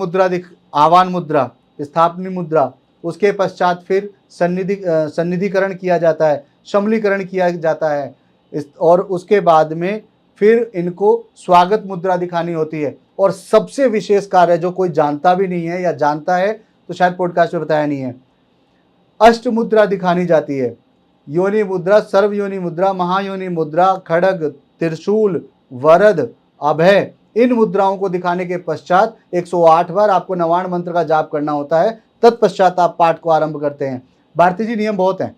मुद्रा, स्थापनी मुद्रा, उसके पश्चात फिर सन्निधिकरण किया जाता है, शमलीकरण किया जाता है, और उसके बाद में फिर इनको स्वागत मुद्रा दिखानी होती है। और सबसे विशेष कार्य जो कोई जानता भी नहीं है, या जानता है तो शायद पॉडकास्ट में बताया नहीं है, अष्ट मुद्रा दिखानी जाती है। योनि मुद्रा, सर्व योनि मुद्रा, महायोनि मुद्रा, खड़ग, त्रिशूल, वरद, अभय, इन मुद्राओं को दिखाने के पश्चात 108 बार आपको नवाण मंत्र का जाप करना होता है। तत्पश्चात आप पाठ को आरंभ करते हैं। भारती जी, नियम बहुत हैं,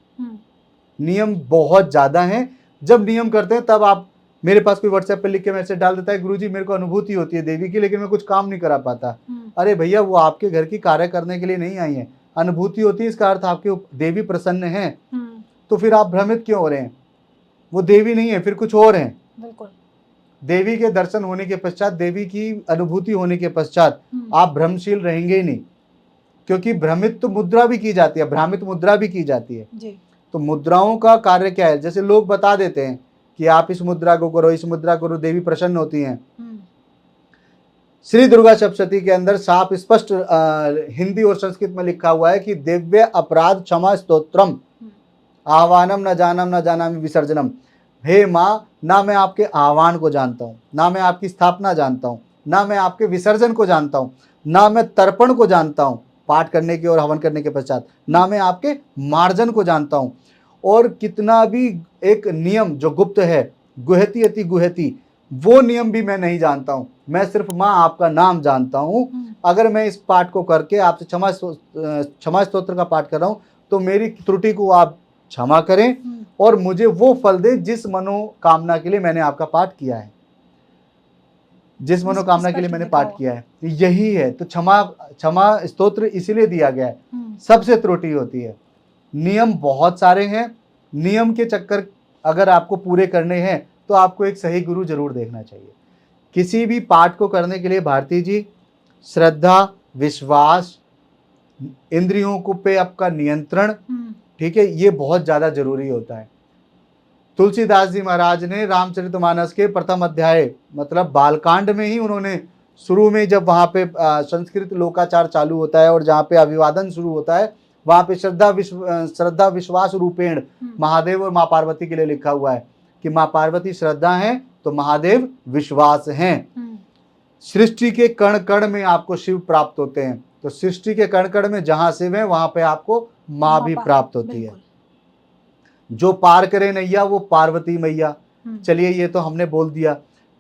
नियम बहुत ज्यादा हैं। जब नियम करते हैं तब आप, मेरे पास कोई व्हाट्सएप पे लिख के मैसेज डाल देता है, गुरुजी मेरे को अनुभूति होती है देवी की, लेकिन मैं कुछ काम नहीं करा पाता। अरे भैया, वो आपके घर की कार्य करने के लिए नहीं आई है। अनुभूति होती है, इसका अर्थ आपके देवी प्रसन्न है। तो फिर आप भ्रमित क्यों हो रहे हैं? वो देवी नहीं है, फिर कुछ और है। बिल्कुल, देवी के दर्शन होने के पश्चात, देवी की अनुभूति होने के पश्चात आप भ्रमशील रहेंगे ही नहीं, क्योंकि भ्रमित तो मुद्रा भी की जाती है, भ्रामित मुद्रा भी की जाती है जी। तो मुद्राओं का कार्य क्या है? जैसे लोग बता देते हैं कि आप इस मुद्रा को करो, इस मुद्रा को करो, देवी प्रसन्न होती हैं। श्री दुर्गा सप्तशती के अंदर साफ स्पष्ट हिंदी और संस्कृत में लिखा हुआ है कि दिव्य अपराध क्षमा स्तोत्रम आह्वानम न जानम न जानामि विसर्जनम। हे माँ, ना मैं आपके आह्वान को जानता हूँ, ना मैं आपकी स्थापना जानता हूँ, ना मैं आपके विसर्जन को जानता हूँ, ना मैं तर्पण को जानता हूँ पाठ करने के और हवन करने के पश्चात, ना मैं आपके मार्जन को जानता हूँ। और कितना भी एक नियम जो गुप्त है, गुहती अति गुहती, वो नियम भी मैं नहीं जानता हूँ। मैं सिर्फ माँ आपका नाम जानता हूँ। अगर मैं इस पाठ को करके आपसे क्षमा स्तोत्र का पाठ कर रहा हूँ तो मेरी त्रुटि को आप क्षमा करें और मुझे वो फल दे जिस मनोकामना के लिए मैंने आपका पाठ किया है, जिस मनोकामना के लिए मैंने पाठ किया है, यही है। तो क्षमा स्तोत्र इसीलिए दिया गया है सबसे त्रुटि होती है। नियम बहुत सारे हैं, नियम के चक्कर अगर आपको पूरे करने हैं तो आपको एक सही गुरु जरूर देखना चाहिए। किसी भी पाठ को करने के लिए भारती जी श्रद्धा, विश्वास, इंद्रियों को पे आपका नियंत्रण, ठीक है, ये बहुत ज्यादा जरूरी होता है। तुलसीदास जी महाराज ने रामचरितमानस के प्रथम अध्याय मतलब बालकांड में ही उन्होंने शुरू में जब वहां पे संस्कृत लोकाचार चालू होता है और जहाँ पे अभिवादन शुरू होता है वहां पे श्रद्धा विश्वास रूपेण महादेव और माँ पार्वती के लिए लिखा हुआ है कि माँ पार्वती श्रद्धा है तो महादेव विश्वास हैं। सृष्टि के कण कण में आपको शिव प्राप्त होते हैं, तो सृष्टि के कण कण में जहां शिव है वहां पे आपको माँ भी प्राप्त होती है। जो पार करे नैया वो पार्वती मैया। चलिए ये तो हमने बोल दिया।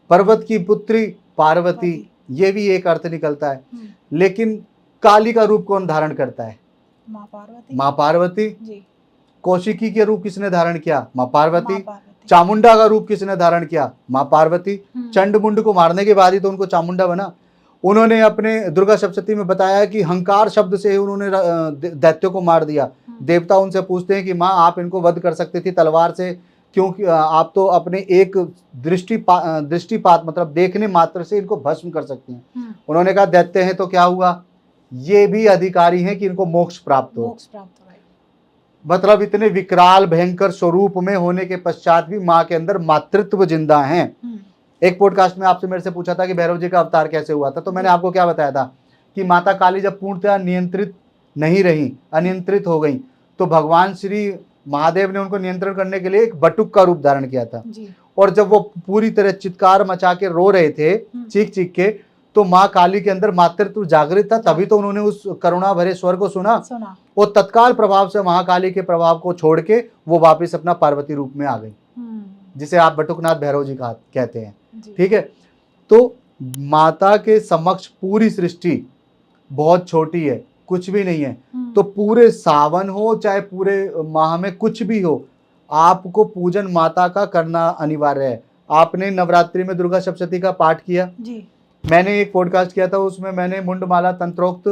पर्वत की पुत्री पार्वती, ये भी एक अर्थ निकलता है। लेकिन काली का रूप कौन धारण करता है? माँ पार्वती। कौशिकी के रूप किसने धारण किया? माँ पार्वती। चामुंडा का रूप किसने धारण किया? माँ पार्वती। चंड मुंड को मारने के बाद ही तो उनको चामुंडा बना। उन्होंने अपने दुर्गा सप्तशती में बताया कि हंकार शब्द से ही उन्होंने दैत्यों को मार दिया। देवता उनसे पूछते हैं कि माँ आप इनको वध कर सकती थी तलवार से, क्योंकि आप तो अपने एक दृष्टिपात मतलब देखने मात्र से इनको भस्म कर सकती हैं। उन्होंने कहा दैत्य हैं तो क्या हुआ, ये भी अधिकारी हैं कि इनको मोक्ष प्राप्त हो। मतलब इतने विकराल भयंकर स्वरूप में होने के पश्चात भी माँ के अंदर मातृत्व जिंदा है। एक पॉडकास्ट में आपसे मेरे से पूछा था कि भैरव जी का अवतार कैसे हुआ था, तो मैंने आपको क्या बताया था कि माता काली जब पूर्णतः नियंत्रित नहीं रही, अनियंत्रित हो गई, तो भगवान श्री महादेव ने उनको नियंत्रण करने के लिए एक बटुक का रूप धारण किया था। और जब वो पूरी तरह चित्कार मचा के रो रहे थे चीख चीख के, तो माँ काली के अंदर मातृत्व जागृत था, तभी तो उन्होंने उस करुणा भरे स्वर को सुना और तत्काल प्रभाव से महाकाली के प्रभाव को छोड़ के वो वापस अपना पार्वती रूप में आ गई, जिसे आप बटुकनाथ भैरव जी कहते हैं। ठीक है, तो माता के समक्ष पूरी सृष्टि बहुत छोटी है, कुछ भी नहीं है। तो पूरे सावन हो चाहे पूरे माह में कुछ भी हो, आपको पूजन माता का करना अनिवार्य है। आपने नवरात्रि में दुर्गा सप्तशती का पाठ किया जी। मैंने एक पॉडकास्ट किया था, उसमें मैंने मुंडमाला तंत्रोक्त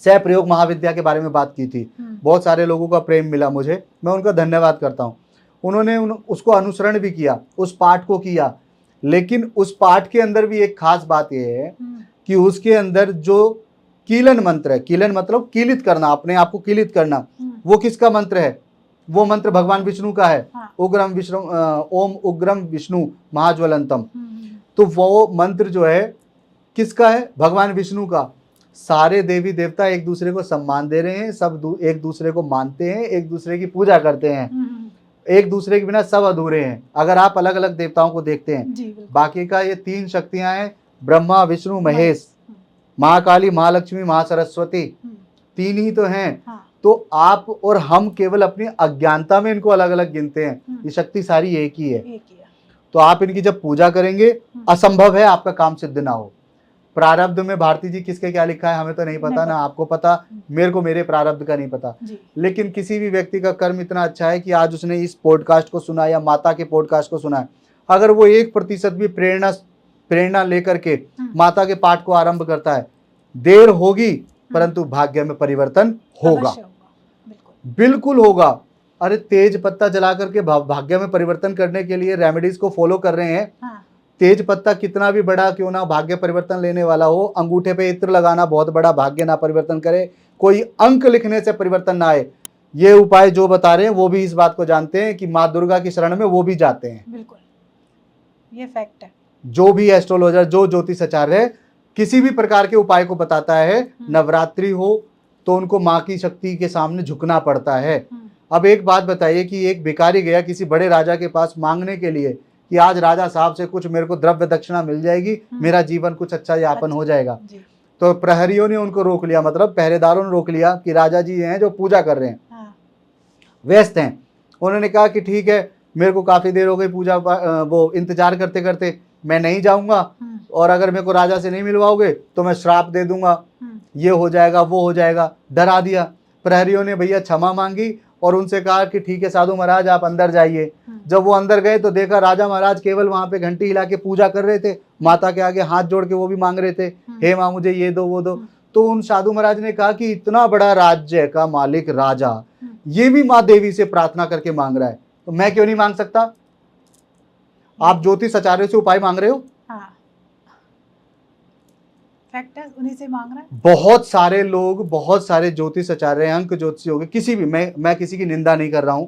सह प्रयोग महाविद्या के बारे में बात की थी। बहुत सारे लोगों का प्रेम मिला मुझे, मैं उनका धन्यवाद करता हूँ। उन्होंने उसको अनुसरण भी किया, उस पाठ को किया। लेकिन उस पाठ के अंदर भी एक खास बात यह है कि उसके अंदर जो कीलन मंत्र है, कीलन मतलब कीलित करना, अपने आप को कीलित करना, वो किसका मंत्र है? वो मंत्र भगवान विष्णु का है। उग्रम विष्णु ओम उग्रम विष्णु महाज्वलंतम। तो वो मंत्र जो है किसका है? भगवान विष्णु का। सारे देवी देवता एक दूसरे को सम्मान दे रहे हैं, सब एक दूसरे को मानते हैं, एक दूसरे की पूजा करते हैं। एक दूसरे के बिना सब अधूरे हैं अगर आप अलग अलग देवताओं को देखते हैं। बाकी का ये तीन शक्तियां हैं, ब्रह्मा विष्णु महेश, महाकाली महालक्ष्मी महासरस्वती, तीन ही तो हैं। तो आप और हम केवल अपनी अज्ञानता में इनको अलग अलग गिनते हैं, ये शक्ति सारी एक ही है। तो आप इनकी जब पूजा करेंगे, असंभव है आपका काम सिद्ध ना हो। प्रारब्ध में भारती जी किसके क्या लिखा है हमें तो नहीं पता, ना आपको पता, मेरे को मेरे प्रारब्ध का नहीं पता। लेकिन किसी भी व्यक्ति का कर्म इतना अच्छा है कि आज उसने इस पॉडकास्ट को सुना या माता के पॉडकास्ट को सुना है, अगर वो 1% भी प्रेरणा लेकर के माता के पाठ को आरंभ करता है, देर होगी परंतु भाग्य में परिवर्तन होगा, बिल्कुल होगा। अरे तेज पत्ता जला करके भाग्य में परिवर्तन करने के लिए रेमेडीज को फॉलो कर रहे हैं। तेज पत्ता कितना भी बड़ा क्यों ना भाग्य परिवर्तन लेने वाला हो, अंगूठे पे इत्र लगाना बहुत बड़ा भाग्य ना परिवर्तन करे, कोई अंक लिखने से परिवर्तन ना आए। ये उपाय जो बता रहे हैं वो भी इस बात को जानते हैं कि माँ दुर्गा की शरण में वो भी जाते हैं। बिल्कुल, ये फैक्ट है। जो भी एस्ट्रोलॉजर, जो ज्योतिषाचार्य किसी भी प्रकार के उपाय को बताता है, नवरात्रि हो तो उनको माँ की शक्ति के सामने झुकना पड़ता है। अब एक बात बताइए कि एक भिखारी गया किसी बड़े राजा के पास मांगने के लिए कि आज राजा साहब से कुछ मेरे को द्रव्य दक्षिणा मिल जाएगी, मेरा जीवन कुछ अच्छा यापन हो जाएगा। तो प्रहरियों ने उनको रोक लिया, मतलब पहरेदारों ने रोक लिया कि राजा जी हैं जो पूजा कर रहे हैं, व्यस्त हैं। उन्होंने कहा कि ठीक है, मेरे को काफी देर हो गई पूजा वो इंतजार करते करते, मैं नहीं जाऊंगा और अगर मेरे को राजा से नहीं मिलवाओगे तो मैं श्राप दे दूंगा, ये हो जाएगा वो हो जाएगा, डरा दिया। प्रहरियों ने भैया क्षमा मांगी और उनसे कहा कि ठीक है साधु महाराज आप अंदर जाइए। जब वो अंदर गए तो देखा राजा महाराज केवल वहां पे घंटी हिला के पूजा कर रहे थे, माता के आगे हाथ जोड़ के वो भी मांग रहे थे, हे माँ मुझे ये दो वो दो। तो उन साधु महाराज ने कहा कि इतना बड़ा राज्य का मालिक राजा ये भी माँ देवी से प्रार्थना करके मांग रहा है, तो मैं क्यों नहीं मांग सकता? आप ज्योतिष आचार्य से उपाय मांग रहे हो, हाँ, फैक्ट है, उन्हीं से मांग रहे हैं। बहुत सारे लोग, बहुत सारे ज्योतिष आचार्य, अंक ज्योतिषी हो गए, किसी भी, मैं किसी की निंदा नहीं कर रहा हूं,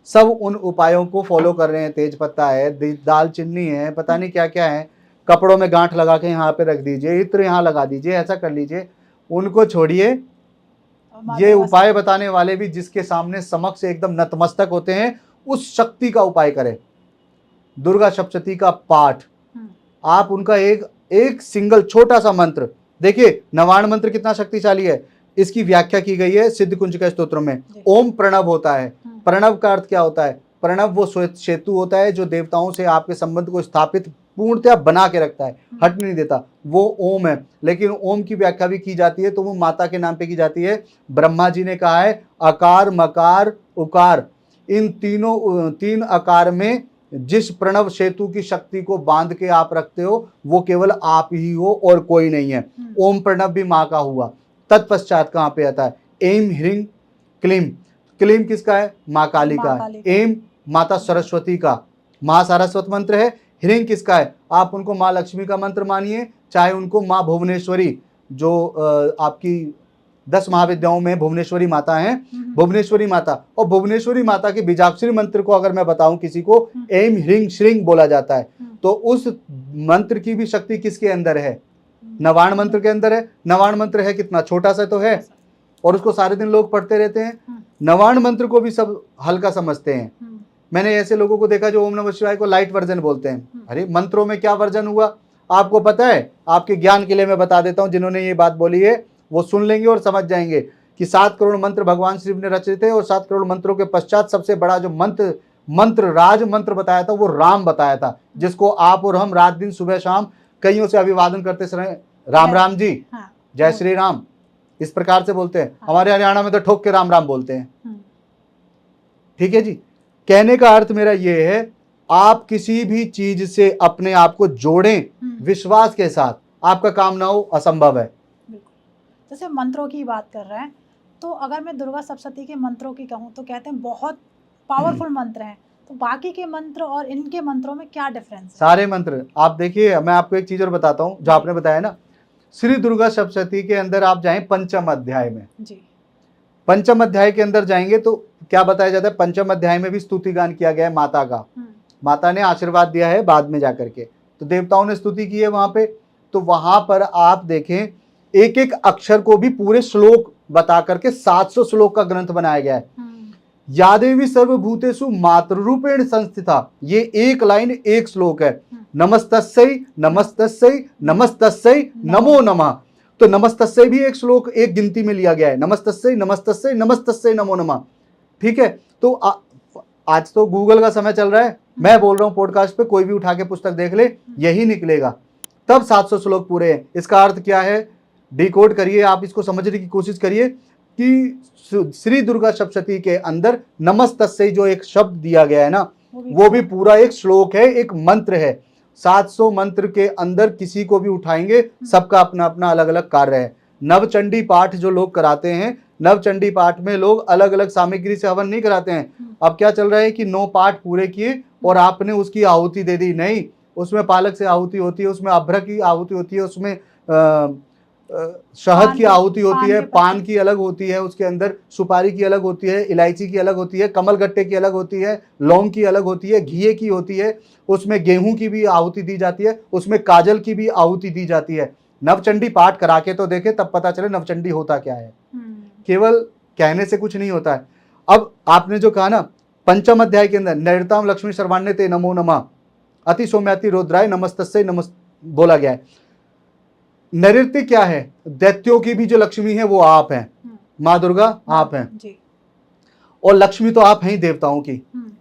सब उन उपायों को फॉलो कर रहे हैं। तेज पत्ता है, दालचीनी है, पता नहीं क्या क्या है, कपड़ों में गांठ लगा के यहाँ पे रख दीजिए, इत्र यहाँ लगा दीजिए, ऐसा कर लीजिए, उनको छोड़िए। ये उपाय बताने वाले भी जिसके सामने समक्ष एकदम नतमस्तक होते हैं, उस शक्ति का उपाय करें। दुर्गा सप्तशती का पाठ, आप उनका एक सिंगल छोटा सा मंत्र देखिए, नवाण मंत्र कितना शक्तिशाली है, इसकी व्याख्या की गई है सिद्ध कुंजिका स्तोत्र में। ओम प्रणव होता है। प्रणव का अर्थ क्या होता है? प्रणव वो सेतु होता है जो देवताओं से आपके संबंध को स्थापित पूर्णतया बना के रखता है, हट नहीं देता, वो ओम है। लेकिन ओम की व्याख्या भी की जाती है तो वो माता के नाम पे की जाती है। ब्रह्मा जी ने कहा है अकार मकार उकार, इन तीन अकार में जिस प्रणव सेतु की शक्ति को बांध के आप रखते हो वो केवल आप ही हो और कोई नहीं है। ओम प्रणव भी माँ का हुआ। तत्पश्चात कहाँ पे आता है? एम ह्रीं क्लीम। क्लीम किसका है? माँ काली का है। एम माता सरस्वती का, माँ सरस्वती मंत्र है। ह्रीं किसका है? आप उनको माँ लक्ष्मी का मंत्र मानिए, चाहे उनको माँ भुवनेश्वरी, जो आपकी 10 महाविद्याओं में भुवनेश्वरी माता हैं, भुवनेश्वरी माता। और भुवनेश्वरी माता के बीजाक्षरी मंत्र को अगर मैं बताऊं किसी को, एम ह्रीं श्रीं बोला जाता है, तो उस मंत्र की भी शक्ति किसके अंदर है? नवाण मंत्र के अंदर है। नवाण मंत्र है कितना छोटा सा तो है, और उसको सारे दिन लोग पढ़ते रहते हैं। नवाण मंत्र को भी सब हल्का समझते हैं। मैंने ऐसे लोगों को देखा जो ओम नमः शिवाय को लाइट वर्जन बोलते हैं। अरे मंत्रों में क्या वर्जन हुआ आपको पता है? आपके ज्ञान के लिए मैं बता देता हूं, जिन्होंने ये बात बोली है वो सुन लेंगे और समझ जाएंगे कि 7 करोड़ मंत्र भगवान शिव ने रचे थे, और 7 करोड़ मंत्रों के पश्चात सबसे बड़ा जो मंत्र राज मंत्र बताया था वो राम बताया था, जिसको आप और हम रात दिन सुबह शाम कईयों से अभिवादन करते समय राम राम जी, जय श्री राम, इस प्रकार से बोलते हैं। हमारे हरियाणा में तो ठोक के राम राम बोलते हैं। ठीक है जी। कहने का अर्थ मेरा ये है, आप किसी भी चीज से अपने आप को जोड़ें विश्वास के साथ, आपका काम ना हो असंभव है। जैसे मंत्रों की बात कर रहे हैं, तो अगर मैं दुर्गा सप्तशती के मंत्रों की कहूँ तो कहते हैं बहुत पावरफुल मंत्र हैं, तो बाकी के मंत्र और इनके मंत्रों में क्या डिफरेंस है? सारे मंत्र आप देखिए, मैं आपको एक चीज और बताता हूँ, जो आपने बताया ना, श्री दुर्गा सप्तशती के अंदर आप जाएं पंचम अध्याय में जी, पंचम अध्याय के अंदर जाएंगे तो क्या बताया जाता है? पंचम अध्याय में भी स्तुति गान किया गया है माता का। माता ने आशीर्वाद दिया है बाद में जाकर के, तो देवताओं ने स्तुति की है वहां पे। तो वहां पर आप देखें, एक एक अक्षर को भी पूरे श्लोक बता करके 700 श्लोक का ग्रंथ बनाया गया है। या देवी सर्वभूतेषु मातृ रूपेण संस्थिता, ये एक लाइन एक श्लोक है। नमस्तस्यै नमस्तस्यै नमस्तस्यै नमो नमः, तो नमस्तस्यै भी एक श्लोक, एक गिनती में लिया गया है। नमस्तस्यै नमस्तस्यै नमस्तस्यै नमो नमः। ठीक है। तो आज तो गूगल का समय चल रहा है, मैं बोल रहा हूं पॉडकास्ट पे, कोई भी उठा के पुस्तक देख ले, यही निकलेगा। तब 700 श्लोक पूरे हैं। इसका अर्थ क्या है? डिकोड करिए, आप इसको समझने की कोशिश करिए कि श्री दुर्गा सप्तशती के अंदर नमस्तस्यै जो एक शब्द दिया गया है ना, वो भी पूरा एक श्लोक है, एक मंत्र है। 700 मंत्र के अंदर किसी को भी उठाएंगे, सबका अपना अपना अलग अलग कार्य है। नवचंडी पाठ जो लोग कराते हैं, नवचंडी पाठ में लोग अलग अलग सामग्री से हवन नहीं कराते हैं। अब क्या चल रहा है कि 9 पाठ पूरे किए और आपने उसकी आहुति दे दी। नहीं, उसमें पालक से आहुति होती है, उसमें अभ्र की आहुति होती है, उसमें शहद की आहुति होती है, पान की अलग होती है, उसके अंदर सुपारी की अलग होती है, इलायची की अलग होती है, कमल गट्टे की अलग होती है, लौंग की अलग होती है, घी की होती है, उसमें गेहूं की भी आहुति दी जाती है, उसमें काजल की भी आहुति दी जाती है। नवचंडी पाठ करा के तो देखे, तब पता चले नवचंडी होता क्या है। केवल कहने से कुछ नहीं होता है। अब आपने जो कहा ना, पंचम अध्याय के अंदर नैरताम लक्ष्मी सर्वाण्य ते नमो नमः अति सौम्याति रुद्राय नमस्तस्यै बोला गया है। नैऋत्य क्या है? दैत्यों की भी जो लक्ष्मी है वो आप हैं, माँ दुर्गा आप हैं जी। और लक्ष्मी तो आप हैं ही देवताओं की।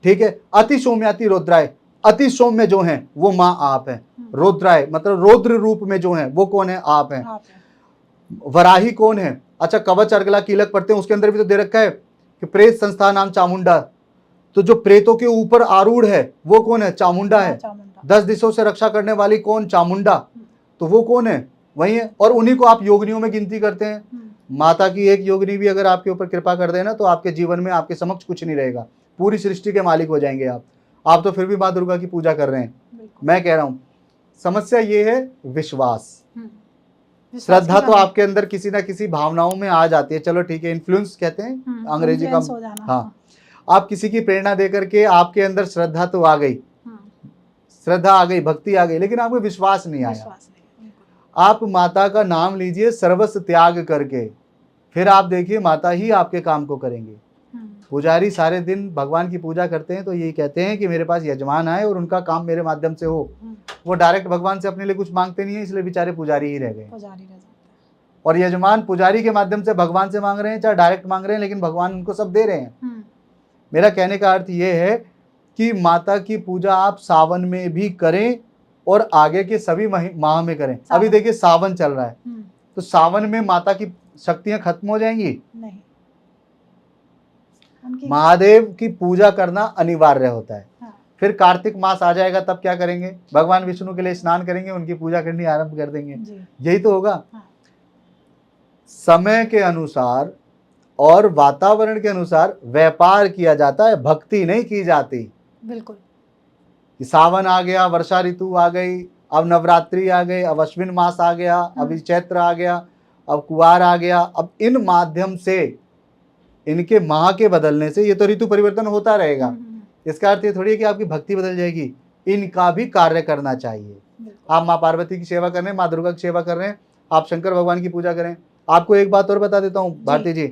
ठीक है। अति सौम्याति रुद्राय, अति सौम्य जो हैं वो माँ आप हैं। रुद्राय मतलब रौद्र रूप में जो हैं वो कौन है? आप हैं। वराही कौन है? अच्छा, कवच अर्गला कीलक पढ़ते हैं, उसके अंदर भी तो दे रखा है कि प्रेत संस्था नाम चामुंडा, तो जो प्रेतों के ऊपर आरूढ़ है वो कौन है? चामुंडा है। 10 दिशों से रक्षा करने वाली कौन? चामुंडा। तो वो कौन है? वही है। और उन्हीं को आप योगिनियों में गिनती करते हैं। माता की एक योगिनी भी अगर आपके ऊपर कृपा कर देना तो आपके जीवन में आपके समक्ष कुछ नहीं रहेगा, पूरी सृष्टि के मालिक हो जाएंगे आप तो फिर भी माँ दुर्गा की पूजा कर रहे हैं। मैं कह रहा हूं समस्या ये है विश्वास। श्रद्धा तो आपके अंदर किसी ना किसी भावनाओं में आ जाती है, चलो ठीक है, इन्फ्लुएंस कहते हैं अंग्रेजी का। हाँ, आप किसी की प्रेरणा देकर के आपके अंदर श्रद्धा तो आ गई, श्रद्धा आ गई, भक्ति आ गई, लेकिन आपको विश्वास नहीं आया। आप माता का नाम लीजिए सर्वस्व त्याग करके, फिर आप देखिए माता ही आपके काम को करेंगे। पुजारी सारे दिन भगवान की पूजा करते हैं तो यही कहते हैं कि मेरे पास यजमान आए और उनका काम मेरे माध्यम से हो। वो डायरेक्ट भगवान से अपने लिए कुछ मांगते नहीं है, इसलिए बेचारे पुजारी ही रह गए। और यजमान पुजारी के माध्यम से भगवान से मांग रहे हैं, चाहे डायरेक्ट मांग रहे हैं, लेकिन भगवान उनको सब दे रहे हैं। मेरा कहने का अर्थ ये है कि माता की पूजा आप सावन में भी करें और आगे के सभी माह में करें। अभी देखिए सावन चल रहा है, तो सावन में माता की शक्तियां खत्म हो जाएंगी? नहीं। महादेव की पूजा करना अनिवार्य होता है। हाँ। फिर कार्तिक मास आ जाएगा, तब क्या करेंगे? भगवान विष्णु के लिए स्नान करेंगे, उनकी पूजा करनी आरंभ कर देंगे। यही तो होगा। हाँ। समय के अनुसार और वातावरण के अनुसार व्यापार किया जाता है, भक्ति नहीं की जाती। बिल्कुल। सावन आ गया, वर्षा ऋतु आ गई, अब नवरात्रि आ गई, अब अश्विन मास आ गया, अभी चैत्र आ गया, अब कुवार आ गया। अब इन माध्यम से, इनके माह के बदलने से ये तो ऋतु परिवर्तन होता रहेगा। इसका अर्थ ये थोड़ी है कि आपकी भक्ति बदल जाएगी। इनका भी कार्य करना चाहिए। आप माँ पार्वती की सेवा कर रहे हैं, माँ दुर्गा की सेवा कर रहे हैं, आप शंकर भगवान की पूजा करें। आपको एक बात और बता देता हूँ भारती जी,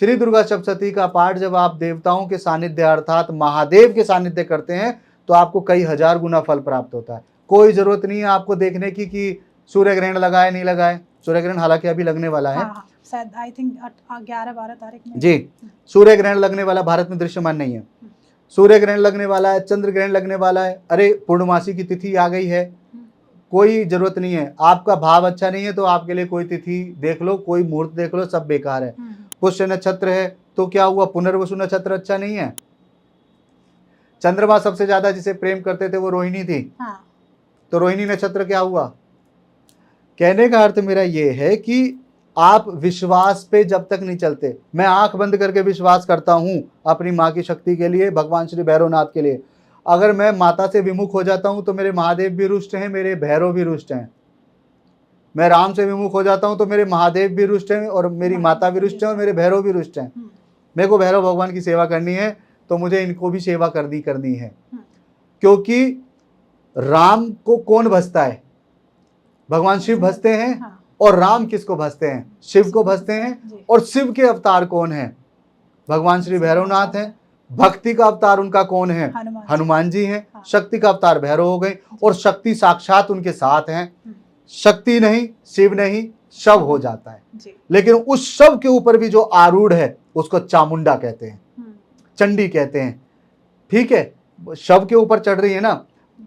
श्री दुर्गा सप्तशती का पाठ जब आप देवताओं के सानिध्य अर्थात महादेव के सानिध्य करते हैं तो आपको कई हजार गुना फल प्राप्त होता है। कोई जरूरत नहीं है आपको देखने की कि सूर्य ग्रहण लगा है नहीं लगा है। सूर्य ग्रहण हालांकि अभी लगने वाला है, शायद आई थिंक 11-12 तारीख में जी सूर्य ग्रहण लगने वाला, भारत में दृश्यमान नहीं है। सूर्य ग्रहण लगने वाला है, चंद्र ग्रहण लगने वाला है, अरे पूर्णमासी की तिथि आ गई है। कोई जरूरत नहीं है, आपका भाव अच्छा नहीं है तो आपके लिए कोई तिथि देख लो, कोई मुहूर्त देख लो, सब बेकार है। पुष्य नक्षत्र है तो क्या हुआ, पुनर्वसु नक्षत्र अच्छा नहीं है। चंद्रमा सबसे ज्यादा जिसे प्रेम करते थे वो रोहिणी थी। हाँ। तो रोहिणी नक्षत्र क्या हुआ? कहने का अर्थ मेरा ये है कि आप विश्वास पे जब तक नहीं चलते, मैं आंख बंद करके विश्वास करता हूं अपनी माँ की शक्ति के लिए, भगवान श्री भैरवनाथ के लिए। अगर मैं माता से विमुख हो जाता हूं तो मेरे महादेव भी रुष्ट हैं, मेरे भैरव भी रुष्ट हैं। मैं राम से विमुख हो जाता हूं तो मेरे महादेव भी रुष्ट हैं और मेरी माता भी रुष्ट है और मेरे भैरव भी रुष्ट हैं। मेरे को भैरव भगवान की सेवा करनी है तो मुझे इनको भी सेवा करनी है। क्योंकि राम को कौन भजता है? भगवान शिव भजते हैं। हाँ। और राम किसको भजते हैं? शिव को भजते हैं। और शिव के अवतार कौन है? भगवान श्री भैरवनाथ हैं। भक्ति का अवतार उनका कौन है? हनुमान जी हैं। हाँ। शक्ति का अवतार भैरव हो गए और शक्ति साक्षात उनके साथ हैं। शक्ति नहीं, शिव नहीं, शव हो जाता है। लेकिन उस शव के ऊपर भी जो आरूढ़ है उसको चामुंडा कहते हैं, चंडी कहते हैं। ठीक है, शव के ऊपर चढ़ रही है ना,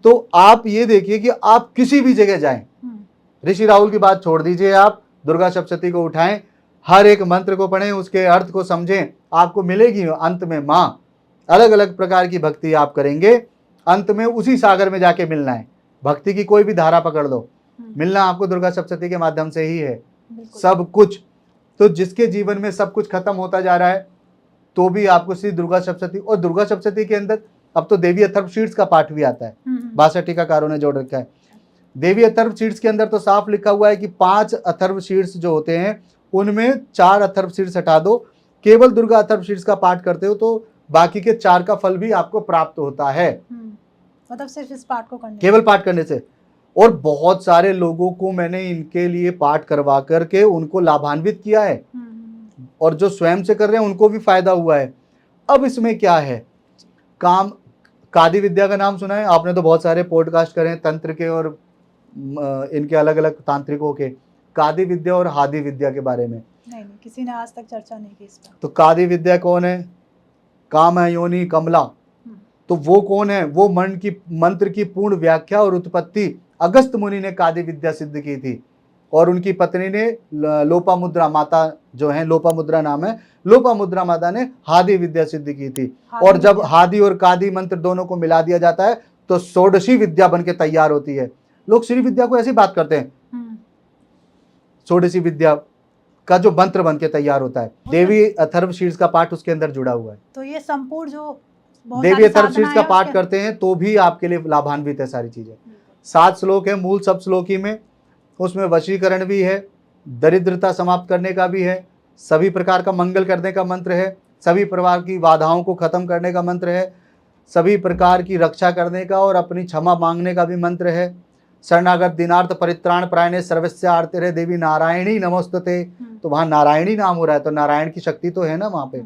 तो आप ये देखिए कि आप किसी भी जगह जाएं, ऋषि राहुल की बात छोड़ दीजिए, आप दुर्गा सप्तशती को उठाएं, हर एक मंत्र को पढ़ें, उसके अर्थ को समझें, आपको मिलेगी अंत में माँ। अलग अलग प्रकार की भक्ति आप करेंगे, अंत में उसी सागर में जाके मिलना है। भक्ति की कोई भी धारा पकड़ लो, मिलना आपको दुर्गा सप्तशती के माध्यम से ही है सब कुछ। तो जिसके जीवन में सब कुछ खत्म होता जा रहा है तो भी आपको श्री दुर्गा सप्तशती, और दुर्गा सप्तशती के अंदर अब तो देवी अथर्व शीर्ष का पाठ भी आता है, 62 टीकाकारों ने जोड़ रखा है। देवी अथर्व शीर्ष के अंदर तो साफ लिखा हुआ है कि 5 अथर्व शीर्ष जो होते हैं उनमें 4 अथर्व शीर्ष हटा दो, केवल दुर्गा अथर्व शीर्ष का पाठ करते हो तो बाकी के 4 का फल भी आपको प्राप्त होता है। मतलब सिर्फ इस पाठ को करने, केवल पाठ करने से। और बहुत सारे लोगों को मैंने इनके लिए पाठ करवा करके उनको लाभान्वित किया है, और जो स्वयं से कर रहे हैं उनको भी फायदा हुआ है। अब इसमें क्या है, काम कादी विद्या का नाम सुना है आपने? तो बहुत सारे पॉडकास्ट करे हैं तंत्र के और इनके अलग अलग तांत्रिकों के, कादी विद्या और हादी विद्या के बारे में नहीं, किसी ने आज तक चर्चा नहीं की इस पर। तो कादी विद्या कौन है? काम है योनि कमला। तो वो कौन है? वो मंत्र की पूर्ण व्याख्या और उत्पत्ति अगस्त मुनि ने कादी विद्या सिद्ध की थी, और उनकी पत्नी ने लोपामुद्रा माता जो है, लोपामुद्रा नाम है, लोपामुद्रा माता ने हादी विद्या सिद्ध की थी। और जब हादी और कादी मंत्र दोनों को मिला दिया जाता है तो षोडशी विद्या बन के तैयार होती है। लोग श्री विद्या को ऐसी बात करते हैं, षोडशी विद्या का जो मंत्र बन के तैयार होता है। देवी अथर्वशीर्ष का पाठ उसके अंदर जुड़ा हुआ है। तो ये संपूर्ण जो देवी अथर्वशीर्ष का पाठ करते हैं तो भी आपके लिए लाभान्वित है सारी चीजें। 7 श्लोक है मूल सप्तश्लोकी में, उसमें वशीकरण भी है, दरिद्रता समाप्त करने का भी है, सभी प्रकार का मंगल करने का मंत्र है, सभी प्रकार की बाधाओं को खत्म करने का मंत्र है, सभी प्रकार की रक्षा करने का और अपनी क्षमा मांगने का भी मंत्र है। शरणागत दीनार्थ परित्राण परायणे सर्वस्य आरते रहे देवी नारायणी नमोस्तुते। तो वहां नारायणी नाम हो रहा है, तो नारायण की शक्ति तो है ना वहां पे।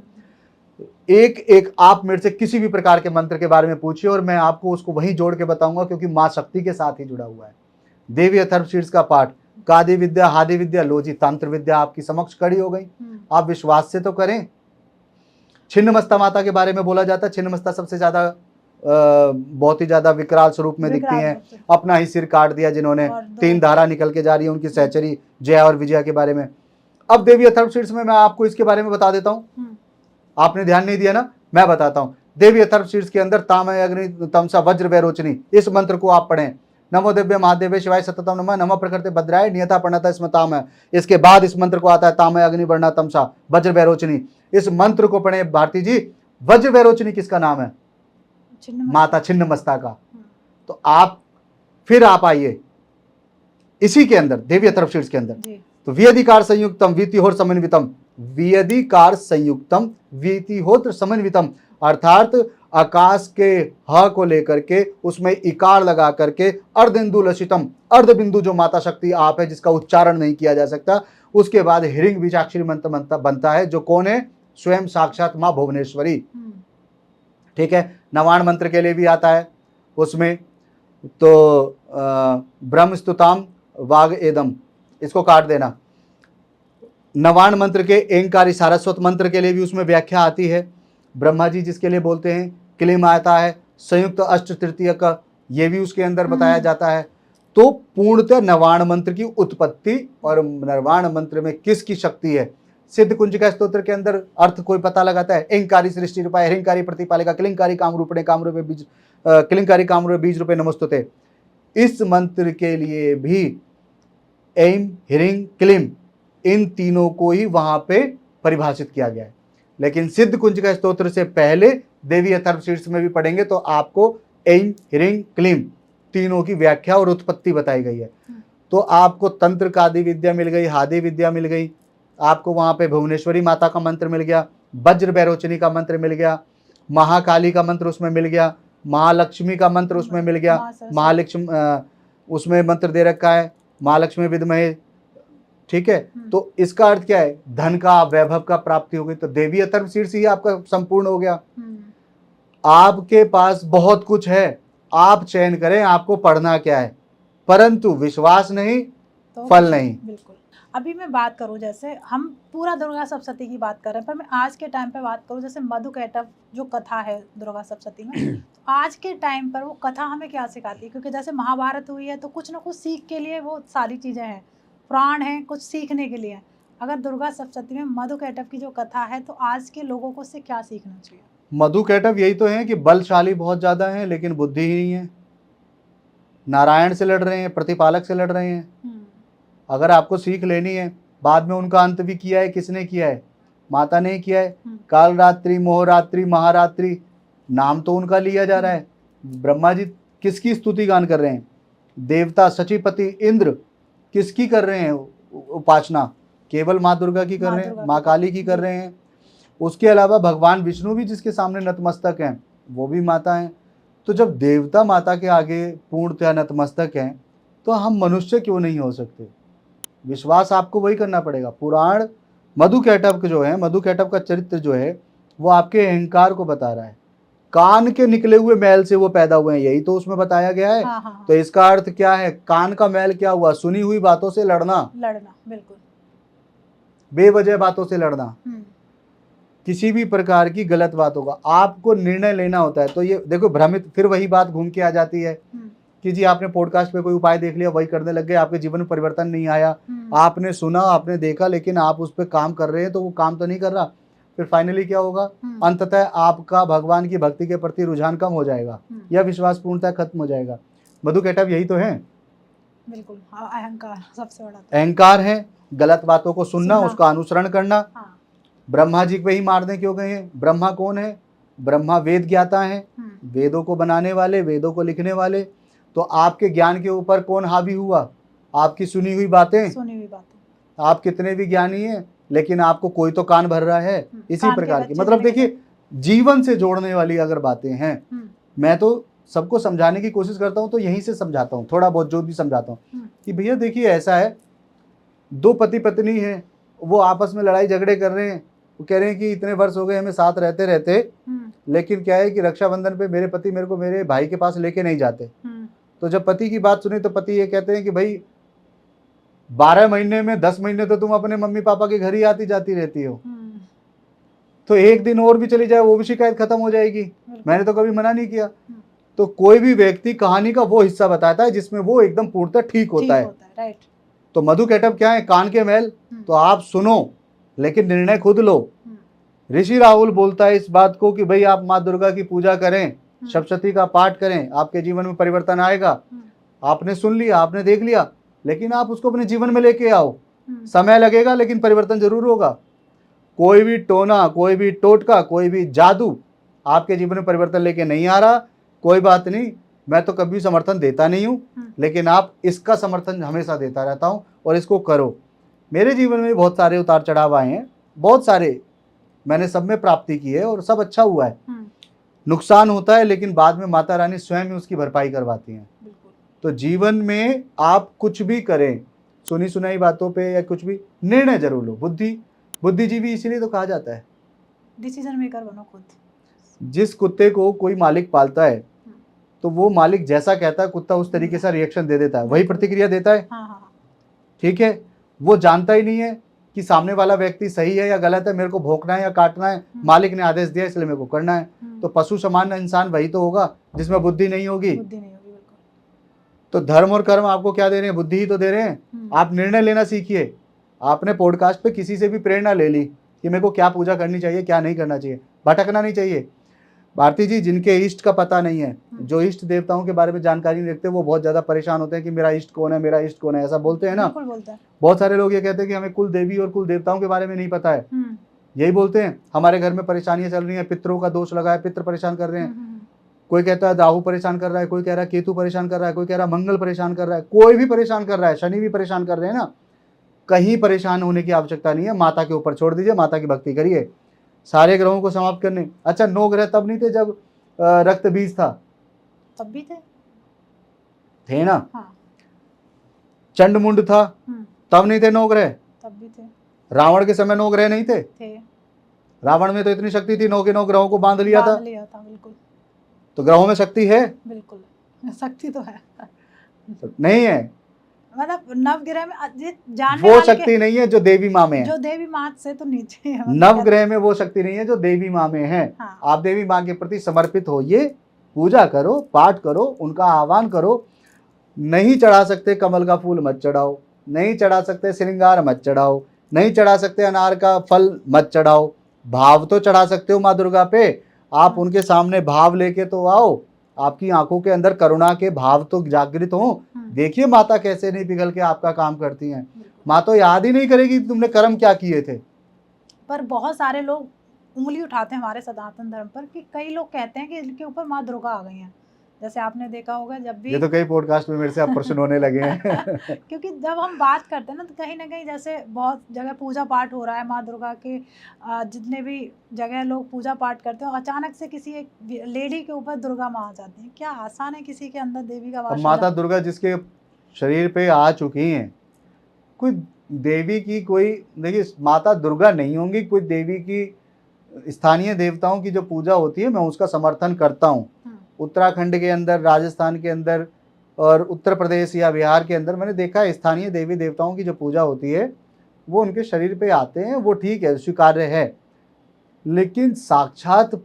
एक एक आप मेरे से किसी भी प्रकार के मंत्र के बारे में पूछिए और मैं आपको उसको वहीं जोड़ के बताऊंगा, क्योंकि माँ शक्ति के साथ ही जुड़ा हुआ है। देवी अथर्वशीर्ष का पाठ, कादि विद्या हादि विद्या, लो जी तंत्र विद्या आपकी समक्ष खड़ी हो गई। आप विश्वास से तो करें। छिन्नमस्ता माता के बारे में बोला जाता है, छिन्नमस्ता सबसे ज्यादा बहुत ही ज्यादा विकराल स्वरूप में दिखती हैं। अपना ही सिर काट दिया जिन्होंने, 3 धारा निकल के जा रही है उनकी सहचरी जया और विजया के बारे में। अब देवी अथर्वशीर्ष में मैं आपको इसके बारे में बता देता हूं, आपने ध्यान नहीं दिया ना, मैं बताता हूं। देवी अथर्वशीर्ष के अंदर तामय अग्नि तमसा वज्र वैरोचनी, इस मंत्र को आप पढ़ें। नमो दिव्य महादेव शिवाय सततम नमः, नमः प्रकृति भद्राय नियता प्रणता स्मताम है। इसके बाद इस मंत्र को आता है तामय अग्नि वर्णा तमसा वज्र वैरोचनी। इस मंत्र को पढ़े भारती जी। वज्र वैरोचनी किसका नाम है? माता छिन्नमस्ता का। तो आप फिर आप आइए इसी के अंदर देवी अथर्वशीर्ष के अंदर, तो व्यधिकार संयुक्तम वीतिहोत्र समन्वितम, व्यधिकार संयुक्तम वीतिहोत्र समन्वितम, अर्थात आकाश के ह को लेकर के उसमें इकार लगा करके अर्धबिंदु लसितम, अर्धबिंदु जो माता शक्ति आप है जिसका उच्चारण नहीं किया जा सकता, उसके बाद हिरिंग बीजाक्षरी मंत्र बनता है, जो कौन है? स्वयं साक्षात मां भुवनेश्वरी। ठीक है। नवाण मंत्र के लिए भी आता है उसमें, तो ब्रह्म स्तुताम वाग एदम, इसको काट देना। नवाण मंत्र के एंकारी सारस्वत मंत्र के लिए भी उसमें व्याख्या आती है। ब्रह्मा जी जिसके लिए बोलते हैं, क्लीम आता है, संयुक्त अष्ट तृतीय का ये भी उसके अंदर बताया जाता है। तो पूर्णतः नवाण मंत्र की उत्पत्ति और नवाण मंत्र में किसकी शक्ति है, सिद्ध कुंजिका स्तोत्र के अंदर अर्थ कोई पता लगाता है। एंकारी सृष्टि रूपाय हिरंकारी प्रतिपालिका किलिंकारी कामरूपणे कामरूपे बीज किलिंकारी कामरूपे बीज रूपे नमोस्तुते। इस मंत्र के लिए भी ऐं हिरिंग क्लीम इन तीनों को ही वहां पे परिभाषित किया गया है। लेकिन सिद्ध कुंजिका स्तोत्र से पहले देवी अथर्वशीर्ष में भी पढ़ेंगे तो आपको ऐं हिरिंग क्लीम तीनों की व्याख्या और उत्पत्ति बताई गई है। तो आपको तंत्र का आदि विद्या मिल गई, हादि विद्या मिल गई, आपको वहां पे भुवनेश्वरी माता का मंत्र मिल गया, वज्र वैरोचनी का मंत्र मिल गया, महाकाली का मंत्र उसमें मिल गया, महालक्ष्मी का मंत्र उसमें मिल गया, महालक्ष्मी उसमें मंत्र दे रखा है, महालक्ष्मी विद्महे। ठीक है। तो इसका अर्थ क्या है? धन का वैभव का प्राप्ति हो गई। तो देवी अथर्वशीर्ष ही आपका संपूर्ण हो गया। आपके पास बहुत कुछ है, आप चयन करें आपको पढ़ना क्या है, परंतु विश्वास नहीं तो फल नहीं। बिल्कुल। अभी मैं बात करूं, जैसे हम पूरा दुर्गा सप्तशती की बात कर रहे हैं, पर मैं आज के टाइम पे बात करूं, जैसे मधुकैटभ जो कथा है दुर्गा सप्तशती में, तो आज के टाइम पर वो कथा हमें क्या सिखाती है? क्योंकि जैसे महाभारत हुई है तो कुछ ना कुछ सीख के लिए वो सारी चीज़ें हैं, पुराण है, कुछ सीखने के लिए। अगर दुर्गा सप्तशती में मधुकैटभ की जो कथा है तो आज के लोगों को उससे क्या सीखना चाहिए? मधुकैटभ यही तो है कि बलशाली बहुत ज्यादा है लेकिन बुद्धि ही नहीं है। नारायण से लड़ रहे हैं, प्रतिपालक से लड़ रहे हैं। अगर आपको सीख लेनी है, बाद में उनका अंत भी किया है, किसने किया है? माता ने किया है। काल रात्रि, मोहरात्रि, महारात्रि, नाम तो उनका लिया जा रहा है। ब्रह्मा जी किसकी स्तुति गान कर रहे हैं? देवता सचिपति इंद्र किसकी कर रहे हैं उपासना? केवल माँ दुर्गा की कर रहे हैं, माँ काली की कर रहे हैं। उसके अलावा भगवान विष्णु भी जिसके सामने नतमस्तक हैं, वो भी माता हैं। तो जब देवता माता के आगे पूर्णतः नतमस्तक हैं, तो हम मनुष्य क्यों नहीं हो सकते? विश्वास आपको वही करना पड़ेगा। पुराण मधुकैटभ जो है, मधुकैटभ का चरित्र जो है वो आपके अहंकार को बता रहा है। कान के निकले हुए मैल से वो पैदा हुए हैं, यही तो उसमें बताया गया है। हाँ। तो इसका अर्थ क्या है? कान का मैल क्या हुआ? सुनी हुई बातों से लड़ना। बिल्कुल बेवजह बातों से लड़ना, किसी भी प्रकार की गलत बातों का आपको निर्णय लेना होता है। तो ये देखो भ्रमित, फिर वही बात घूम के आ जाती है कि जी आपने पॉडकास्ट पे कोई उपाय देख लिया, वही करने लग गए, आपके जीवन में परिवर्तन नहीं आया। आपने सुना, आपने देखा, लेकिन आप उस पर काम कर रहे हैं तो वो काम तो नहीं कर रहा। फिर फाइनली क्या होगा? अंततः आपका भगवान की भक्ति के प्रति रुझान कम हो जाएगा या विश्वास पूर्णतः खत्म हो जाएगा। मधुकैटभ यही तो है। बिल्कुल। हाँ, अहंकार सबसे बड़ा तो। अहंकार है, गलत बातों को सुनना, सुनना। उसका अनुसरण करना। हाँ। ब्रह्मा जी पे ही मारने क्यों गए हैं? ब्रह्मा कौन है? ब्रह्मा वेद ज्ञाता है, वेदों को बनाने वाले, वेदों को लिखने वाले। तो आपके ज्ञान के ऊपर कौन हावी हुआ? आपकी सुनी हुई बातें। सुनी हुई बातें। आप कितने भी ज्ञानी हैं, लेकिन आपको कोई तो कान भर रहा है। इसी कान के प्रकार की बच्चे मतलब बने देखिए, जीवन से जोड़ने वाली अगर बातें हैं, मैं तो सबको समझाने की कोशिश करता हूं, तो यहीं से समझाता हूं, थोड़ा बहुत जो भी समझाता हूं कि भैया देखिए ऐसा है, दो पति पत्नी हैं, वो आपस में लड़ाई झगड़े कर रहे हैं, वो कह रहे हैं कि इतने वर्ष हो गए हमें साथ रहते रहते, लेकिन क्या है कि रक्षाबंधन पे मेरे पति मेरे को मेरे भाई के पास लेके नहीं जाते। तो जब पति की बात सुनी तो पति ये कहते हैं कि भाई 12 महीने में 10 महीने तो तुम अपने मम्मी पापा के घर ही आती जाती रहती हो, तो एक दिन और भी चली जाए वो भी शिकायत खत्म हो जाएगी। मैंने तो कभी मना नहीं किया। तो कोई भी व्यक्ति कहानी का वो हिस्सा बताता है जिसमें वो एकदम पूर्णतः ठीक होता है। राइट। तो मधु कैटअप क्या है? कान के महल। तो आप सुनो, लेकिन निर्णय खुद लो। ऋषि राहुल बोलता है इस बात को कि भाई आप माँ दुर्गा की पूजा करें, सप्तशती का पाठ करें, आपके जीवन में परिवर्तन आएगा। आपने सुन लिया, आपने देख लिया, लेकिन आप उसको अपने जीवन में लेके आओ। समय लगेगा लेकिन परिवर्तन जरूर होगा। कोई भी टोना, कोई भी टोटका, कोई भी जादू आपके जीवन में परिवर्तन लेके नहीं आ रहा, कोई बात नहीं, मैं तो कभी समर्थन देता नहीं हूं, लेकिन आप इसका समर्थन हमेशा देता रहता हूं और इसको करो। मेरे जीवन में बहुत सारे उतार चढ़ाव आए हैं, बहुत सारे, मैंने सब में प्राप्ति की है और सब अच्छा हुआ है। नुकसान होता है लेकिन बाद में माता रानी स्वयं ही उसकी भरपाई करवाती हैं। तो जीवन में आप कुछ भी करें, सुनी सुनाई बातों पे या कुछ भी, निर्णय जरूर लो। बुद्धिजीवी इसीलिए तो कहा जाता है। डिसीजन मेकर बनो खुद। जिस कुत्ते को कोई मालिक पालता है तो वो मालिक जैसा कहता है कुत्ता उस तरीके से रिएक्शन दे देता है, वही प्रतिक्रिया देता है। ठीक है, वो जानता ही नहीं है कि सामने वाला व्यक्ति सही है या गलत है, मेरे को भौंकना है या काटना है, मालिक ने आदेश दिया इसलिए मेरे को करना है। तो पशु समान इंसान वही तो होगा जिसमें बुद्धि नहीं होगी। तो धर्म और कर्म आपको क्या दे रहे हैं? बुद्धि ही तो दे रहे हैं। आप निर्णय लेना सीखिए। आपने पॉडकास्ट पे किसी से भी प्रेरणा ले ली कि मेरे को क्या पूजा करनी चाहिए, क्या नहीं करना चाहिए, भटकना नहीं चाहिए। भारती जी, जिनके इष्ट का पता नहीं है, जो इष्ट देवताओं के बारे में जानकारी नहीं रखते, वो बहुत ज्यादा परेशान होते हैं कि मेरा इष्ट कौन है, मेरा इष्ट कौन है, ऐसा बोलते हैं ना। बहुत सारे लोग ये कहते हैं कि हमें कुल देवी और कुल देवताओं के बारे में नहीं पता है। यही बोलते हैं हमारे घर में परेशानियां चल रही हैं, पितरों का दोष लगा है, पितर परेशान कर रहे हैं। कोई कहता है राहु परेशान कर रहा है, कोई कह रहा है केतु परेशान कर रहा है, कोई कह रहा है मंगल परेशान कर रहा है, कोई भी परेशान कर रहा है, शनि भी परेशान कर रहे हैं ना। कहीं परेशान होने की आवश्यकता नहीं है, माता के ऊपर छोड़ दीजिए, माता की भक्ति करिए, सारे ग्रहों को समाप्त करने। अच्छा, 9 ग्रह तब नहीं थे जब रक्त बीज था? तब भी थे ना। हाँ। चंड मुंड था, तब नहीं थे 9 ग्रह? तब भी थे। रावण के समय 9 ग्रह नहीं थे? रावण में तो इतनी शक्ति थी, 9 के 9 ग्रहों को बांध लिया था। बिल्कुल। तो ग्रहों में शक्ति है? बिल्कुल, शक्ति तो है। नहीं है, मतलब नवग्रह में जानने वो शक्ति नहीं है जो देवी माँ में है, जो देवी माँ से तो नीचे है। नवग्रह में वो शक्ति नहीं है जो देवी माँ में है। हाँ। आप देवी माँ के प्रति समर्पित होइए, पूजा करो, पाठ करो, उनका आह्वान करो। नहीं चढ़ा सकते कमल का फूल मत चढ़ाओ, नहीं चढ़ा सकते श्रृंगार मत चढ़ाओ, नहीं चढ़ा सकते अनार का फल मत चढ़ाओ, भाव तो चढ़ा सकते हो माँ दुर्गा पे। आप उनके सामने भाव लेके तो आओ, आपकी आंखों के अंदर करुणा के भाव तो जागृत हो। देखिए माता कैसे नहीं पिघल के आपका काम करती हैं। माँ तो याद ही नहीं करेगी तुमने कर्म क्या किए थे। पर बहुत सारे लोग उंगली उठाते हैं हमारे सनातन धर्म पर कि कई लोग कहते हैं कि इनके ऊपर माँ दुर्गा आ गई हैं। जैसे आपने देखा होगा जब भी, ये तो कई पॉडकास्ट में मेरे से अब प्रश्न होने लगे हैं। क्योंकि जब हम बात करते हैं ना, तो कहीं ना कहीं जैसे बहुत जगह पूजा पाठ हो रहा है माँ दुर्गा के, जितने भी जगह लोग पूजा पाठ करते हैं, अचानक से किसी एक लेडी के ऊपर दुर्गा माँ आ जाती है। क्या आसान है किसी के अंदर देवी का वास? माता दुर्गा जिसके शरीर पे आ चुकी हैं, कोई देवी की कोई, देखिए माता दुर्गा नहीं होंगी, कोई देवी की स्थानीय देवताओं की जो पूजा होती है मैं उसका समर्थन करता हूँ। उत्तराखंड के अंदर, राजस्थान के अंदर और उत्तर प्रदेश या बिहार के अंदर मैंने देखा है स्थानीय देवी देवताओं की जो पूजा होती है वो उनके शरीर पे आते हैं, वो ठीक है, स्वीकार्य है। लेकिन साक्षात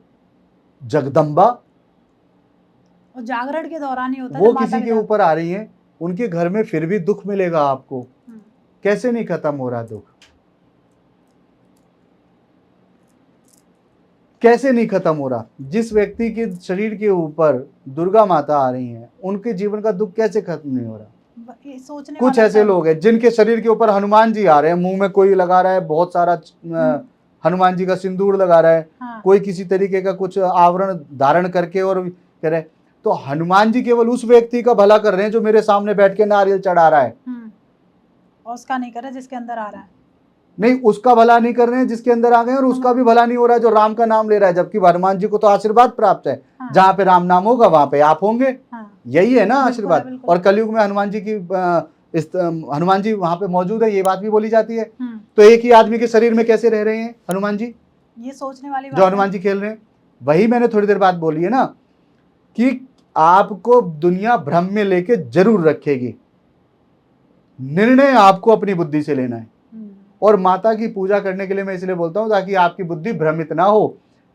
जगदम्बा और जागरण के दौरान ही होता है, वो किसी के ऊपर आ रही हैं, उनके घर में फिर भी दुख मिलेगा आपको। कैसे नहीं खत्म हो रहा दुख? कैसे नहीं खत्म हो रहा? जिस व्यक्ति के शरीर के ऊपर दुर्गा माता आ रही हैं, उनके जीवन का दुख कैसे खत्म नहीं हो रहा? ये सोचने कुछ वाला ऐसे है। लोग हैं जिनके शरीर के ऊपर हनुमान जी आ रहे हैं, मुंह में कोई लगा रहा है बहुत सारा हनुमान जी का सिंदूर लगा रहा है, हाँ। कोई किसी तरीके का कुछ आवरण धारण करके और कह रहे हैं। तो हनुमान जी केवल उस व्यक्ति का भला कर रहे हैं जो मेरे सामने बैठ के नारियल चढ़ा रहा है, और उसका नहीं कर रहा जिसके अंदर आ रहा है। नहीं उसका भला नहीं कर रहे हैं जिसके अंदर आ गए, और उसका भी भला नहीं हो रहा है जो राम का नाम ले रहा है, जबकि हनुमान जी को तो आशीर्वाद प्राप्त है। हाँ। जहाँ पे राम नाम होगा वहां पे आप होंगे। हाँ। यही है ना बिल्कुल, आशीर्वाद। बिल्कुल। और कलयुग में हनुमान जी की हनुमान जी वहां पे मौजूद है, ये बात भी बोली जाती है। तो एक ही आदमी के शरीर में कैसे रह रहे हैं हनुमान जी, ये सोचने वाली बात जो हनुमान जी खेल रहे हैं। वही मैंने थोड़ी देर बाद बोली है ना कि आपको दुनिया भ्रम में लेके जरूर रखेगी, निर्णय आपको अपनी बुद्धि से लेना है। और माता की पूजा करने के लिए मैं इसलिए बोलता हूं ताकि आपकी बुद्धि भ्रमित ना हो,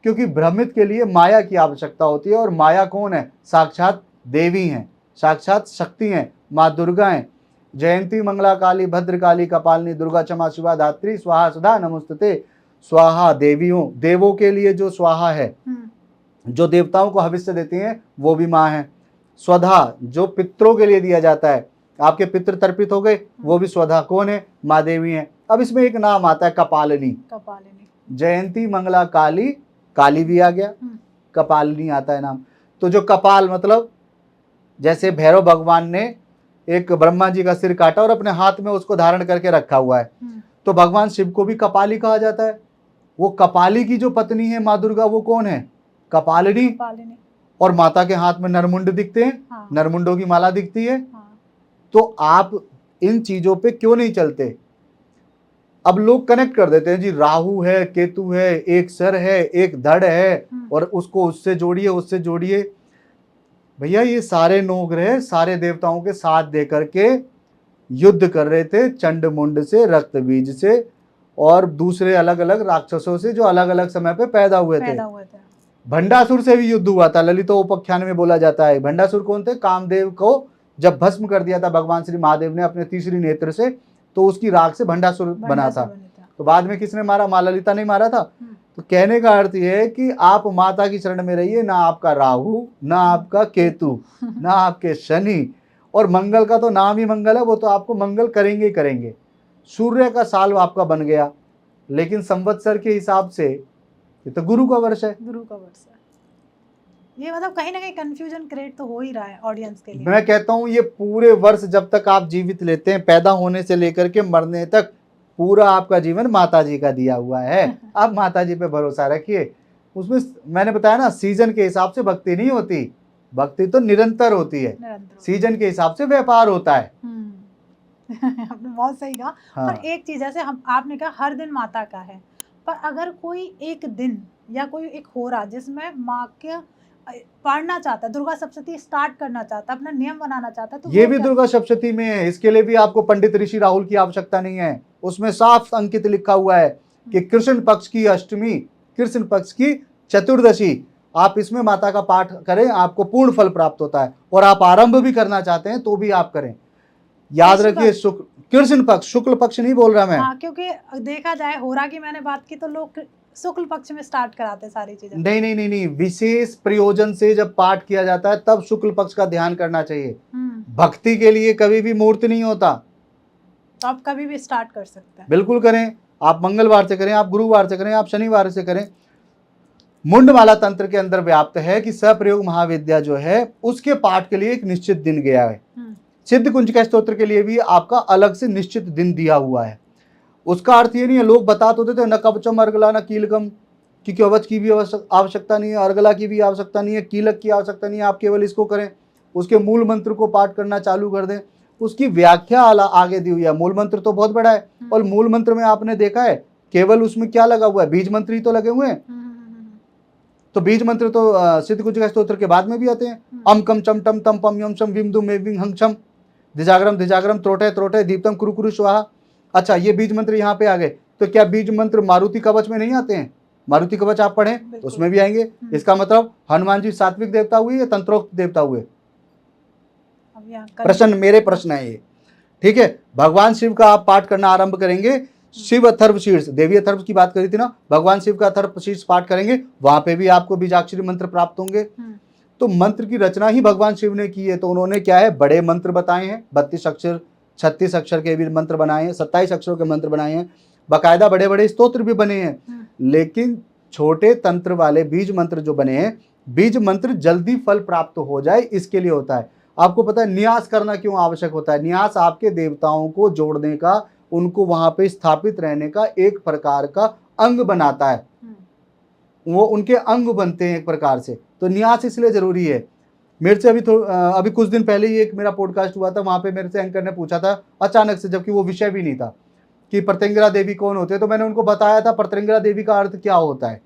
क्योंकि भ्रमित के लिए माया की आवश्यकता होती है। और माया कौन है? साक्षात देवी हैं, साक्षात शक्ति हैं, माँ दुर्गा हैं। जयंती मंगला काली भद्रकाली कपालिनी दुर्गा क्षमा शिवा धात्री स्वाहा सदा नमोस्तुते। स्वाहा देवियों, देवों के लिए जो स्वाहा है, जो देवताओं को हविष्य देती हैं वो भी माँ है। स्वधा जो पितरों के लिए दिया जाता है, आपके पितृ तर्पित हो गए, वो भी स्वधा कौन है? माँ देवी है। अब इसमें एक नाम आता है कपालिनी। कपालिनी, जयंती मंगला काली, काली भी आ गया, कपालिनी आता है नाम। तो जो कपाल मतलब जैसे भैरव भगवान ने एक ब्रह्मा जी का सिर काटा और अपने हाथ में उसको धारण करके रखा हुआ है, तो भगवान शिव को भी कपाली कहा जाता है। वो कपाली की जो पत्नी है माँ दुर्गा, वो कौन है? कपालिनी। और माता के हाथ में नरमुंड दिखते हैं। हाँ। नरमुंडों की माला दिखती है। हाँ। तो आप इन चीजों पे क्यों नहीं चलते? अब लोग कनेक्ट कर देते हैं जी, राहु है, केतु है, एक सर है, एक धड़ है, और उसको उससे जोड़िए, उससे जोड़िए। भैया ये सारे नौ ग्रह सारे देवताओं के साथ देकर के युद्ध कर रहे थे, चंड मुंड से, रक्त बीज से और दूसरे अलग अलग राक्षसों से जो अलग अलग समय पे पैदा हुए थे। भंडासुर से भी युद्ध हुआ था, ललितोपाख्यान में बोला जाता है। भंडासुर कौन थे? कामदेव को जब भस्म कर दिया था भगवान श्री महादेव ने अपने तीसरी नेत्र से, तो उसकी राख से भंडासुर बना था। तो बाद में किसने मारा? माँ ललिता ने मारा था। तो कहने का अर्थ यह है कि आप माता की शरण में रहिए, ना आपका राहु, ना आपका केतु, ना आपके शनि, और मंगल का तो नाम ही मंगल है, वो तो आपको मंगल करेंगे ही करेंगे। सूर्य का साल आपका बन गया, लेकिन संवत्सर के हिसाब से ये तो गुरु का वर्ष है। गुरु का वर्ष है। ये मतलब कहीं ना कहीं कंफ्यूजन क्रिएट तो हो ही रहा है ऑडियंस के लिए। मैं कहता हूँ ये पूरे वर्ष जब तक आप जीवित लेते हैं, पैदा होने से लेकर के मरने तक, पूरा आपका जीवन माता जी का दिया हुआ है। आप माता जी पे भरोसा रखिए। उसमें मैंने बताया ना, सीजन के हिसाब से भक्ति नहीं होती, भक्ति तो निरंतर होती है। सीजन के हिसाब से व्यापार होता है। आपने बहुत सही कहा। हाँ। पर एक चीज जैसे आपने कहा हर दिन माता का है, पर अगर कोई एक दिन या कोई एक हो रहा जिसमें माँ के पढ़ना चाहता है, दुर्गा सप्तशती स्टार्ट करना चाहता है, अपना नियम बनाना चाहता है, तो ये भी दुर्गा सप्तशती में है। इसके लिए भी आपको पंडित ऋषि राहुल की आवश्यकता नहीं है। उसमें साफ अंकित लिखा हुआ है कि कृष्ण पक्ष की अष्टमी, कृष्ण पक्ष की चतुर्दशी, आप इसमें माता का पाठ करें, आपको पूर्ण फल प्राप्त होता है। और आप आरंभ भी करना चाहते हैं तो भी आप करें। याद रखिए, कृष्ण पक्ष, शुक्ल पक्ष नहीं बोल रहा मैं। हाँ, क्योंकि देखा जाए होरा की मैंने बात की तो लोग शुक्ल पक्ष में स्टार्ट कराते सारी चीजें। नहीं नहीं नहीं नहीं, विशेष प्रयोजन से जब पाठ किया जाता है तब शुक्ल पक्ष का ध्यान करना चाहिए। भक्ति के लिए कभी भी मुहूर्त नहीं होता। तो आप कभी भी स्टार्ट कर सकते हैं। बिल्कुल करें। आप मंगलवार से करें, आप गुरुवार से करें, आप शनिवार से करें। मुंडमाला तंत्र के अंदर व्याप्त है कि सप्रयोग महाविद्या जो है उसके पाठ के लिए एक निश्चित दिन गया है। सिद्ध कुंजिका स्तोत्र के लिए भी आपका अलग से निश्चित दिन दिया हुआ है। उसका अर्थ ये नहीं है, लोग बता तो देते न कवचम अर्गला न कीलकम, कि कवच की भी आवश्यकता नहीं है, अर्गला की भी आवश्यकता नहीं है, कीलक की आवश्यकता नहीं है, आप केवल इसको करें। उसके मूल मंत्र को पाठ करना चालू कर दें। उसकी व्याख्या आगे दी हुई है। मूल मंत्र तो बहुत बड़ा है, और मूल मंत्र में आपने देखा है केवल उसमें क्या लगा हुआ है? बीज मंत्र ही तो लगे हुए हैं। तो बीज मंत्र तो सिद्ध कुंजिका स्तोत्र के बाद में भी आते हैं। अम कम चम टम तम पम यम शम विम दुम मे विंग हंग छम धिजाग्रम धिजाग्रम त्रोटे त्रोटे दीप्तम कुरु कुरु स्वाहा। अच्छा, ये बीज मंत्र यहाँ पे आ गए, तो क्या बीज मंत्र मारुति कवच में नहीं आते हैं? मारुति कवच आप पढ़ें तो उसमें भी आएंगे। इसका मतलब हनुमान जी सात्विक देवता हुए या तंत्रोक्त देवता हुए? प्रश्न, मेरे प्रश्न है ये, ठीक है। भगवान शिव का आप पाठ करना आरंभ करेंगे, शिव अथर्व शीर्ष, देवी अथर्व की बात करी थी ना, भगवान शिव का अथर्व शीर्ष पाठ करेंगे, वहां पे भी आपको बीजाक्षरी मंत्र प्राप्त होंगे। तो मंत्र की रचना ही भगवान शिव ने की है। तो उन्होंने क्या है, बड़े मंत्र बताए हैं, 32 अक्षर 36 अक्षर के भी मंत्र बनाए हैं, 27 अक्षरों के मंत्र बनाए हैं, बाकायदा बड़े बड़े स्तोत्र भी बने हैं। लेकिन छोटे तंत्र वाले बीज मंत्र जो बने हैं, बीज मंत्र जल्दी फल प्राप्त हो जाए इसके लिए होता है। आपको पता है न्यास करना क्यों आवश्यक होता है? न्यास आपके देवताओं को जोड़ने का, उनको वहां पे स्थापित रहने का एक प्रकार का अंग बनाता है। वो उनके अंग बनते हैं एक प्रकार से, तो न्यास इसलिए जरूरी है। मेरे से अभी कुछ दिन पहले ही एक मेरा पॉडकास्ट हुआ था, वहां पे मेरे से एंकर ने पूछा था अचानक से, जबकि वो विषय भी नहीं था, कि प्रत्यंगिरा देवी कौन होते हैं। तो मैंने उनको बताया था प्रत्यंगिरा देवी का अर्थ क्या होता है,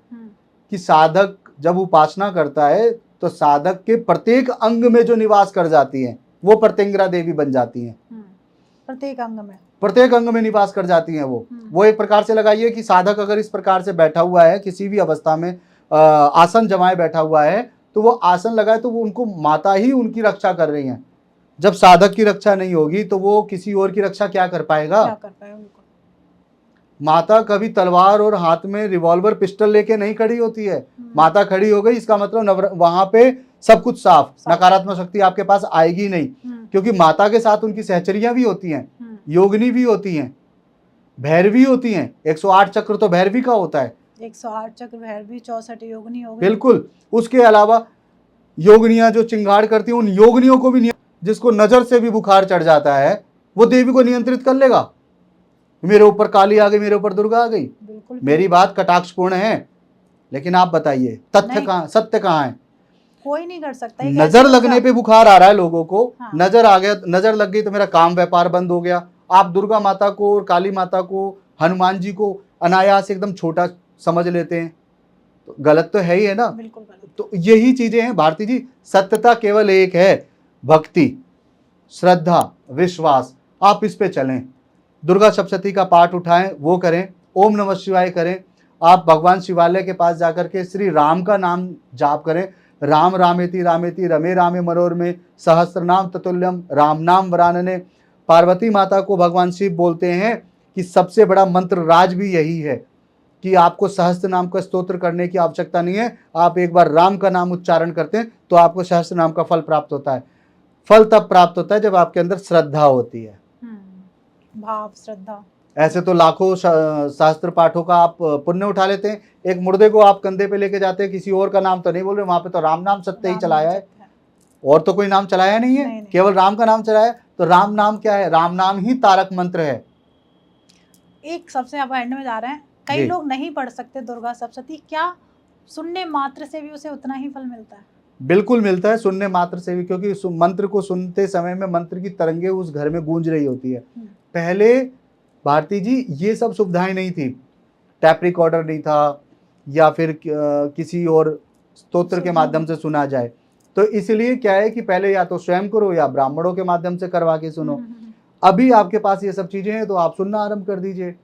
कि साधक जब उपासना करता है तो साधक के प्रत्येक अंग में जो निवास कर जाती है वो प्रत्यंगिरा देवी बन जाती हैं। प्रत्येक अंग में निवास कर जाती हैं वो एक प्रकार से लगाइए कि साधक अगर इस प्रकार से बैठा हुआ है, किसी भी अवस्था में आसन जमाए बैठा हुआ है, तो वो आसन लगाए तो वो उनको माता ही उनकी रक्षा कर रही हैं। जब साधक की रक्षा नहीं होगी तो वो किसी और की रक्षा क्या कर पाएगा? माता कभी तलवार और हाथ में रिवॉल्वर पिस्टल लेके नहीं खड़ी होती है। माता खड़ी हो गई, इसका मतलब वहां पे सब कुछ साफ, नकारात्मक शक्ति आपके पास आएगी नहीं, क्योंकि माता के साथ उनकी सहचरियां भी होती हैं, योगिनी भी होती हैं, भैरवी होती हैं। 108 चक्र तो भैरवी का होता है, 108 चक्र भैरवी, 64 योगिनी हो गई। बिल्कुल। उसके अलावा योगिनियां जो चिंगाड़ करती हैं, उन योगिनियों को भी, जिसको नजर से भी बुखार चढ़ जाता है, वो देवी को नियंत्रित कर लेगा। मेरे ऊपर काली आ गई, मेरे ऊपर दुर्गा आ गई। मेरी बात कटाक्षपूर्ण है, लेकिन आप बताइए तथ्य कहाँ, सत्य कहाँ है? कोई नहीं कर सकता। नजर लगने पे बुखार आ रहा है लोगों को। हाँ। नजर आ गया, नजर लग गई तो मेरा काम व्यापार बंद हो गया। आप दुर्गा माता को और काली माता को, हनुमान जी को अनायास एकदम छोटा समझ लेते हैं, तो गलत तो है ही है ना। बिल्कुल गलत। तो यही चीजें हैं भारती जी। सत्यता केवल एक है, भक्ति, श्रद्धा, विश्वास। आप इस पे चलें। दुर्गा सप्तशती का पाठ उठाएं, वो करें, ओम नमः शिवाय करें। आप भगवान शिवालय के पास जाकर के श्री राम का नाम जाप करें। राम रामेति रामेति रमे रामे मनोरमे सहस्त्र नाम ततुल्यम राम नाम वरानने। पार्वती माता को भगवान शिव बोलते हैं कि सबसे बड़ा मंत्र राज भी यही है कि आपको सहस्त्र नाम का स्तोत्र करने की आवश्यकता नहीं है। आप एक बार राम का नाम उच्चारण करते हैं तो आपको सहस्त्र नाम का फल प्राप्त होता है। फल तब प्राप्त होता है जब आपके अंदर श्रद्धा होती है, भाव, श्रद्धा। ऐसे तो लाखों शास्त्र पाठों का आप पुण्य उठा लेते हैं। एक मुर्दे को आप कंधे पे लेके जाते हैं, किसी और का नाम तो नहीं बोल रहे, वहां पे तो राम नाम सत्य ही चलाया है, और तो कोई नाम चलाया नहीं है, नहीं। केवल राम का नाम चलाया। तो राम नाम क्या है? राम नाम ही तारक मंत्र है। एक सबसे आप एंड में जा रहे हैं, कई लोग नहीं पढ़ सकते दुर्गा सप्तशती, क्या सुनने मात्र से भी उसे उतना ही फल मिलता है? बिल्कुल मिलता है, सुनने मात्र से भी, क्योंकि मंत्र को सुनते समय में मंत्र की तरंगे उस घर में गूंज रही होती है। पहले भारती जी ये सब सुविधाएं नहीं थी, टैप रिकॉर्डर नहीं था, या फिर किसी और स्तोत्र के माध्यम से सुना जाए। तो इसलिए क्या है कि पहले या तो स्वयं करो या ब्राह्मणों के माध्यम से करवा के सुनो। अभी आपके पास ये सब चीजें हैं तो आप सुनना आरंभ कर दीजिए।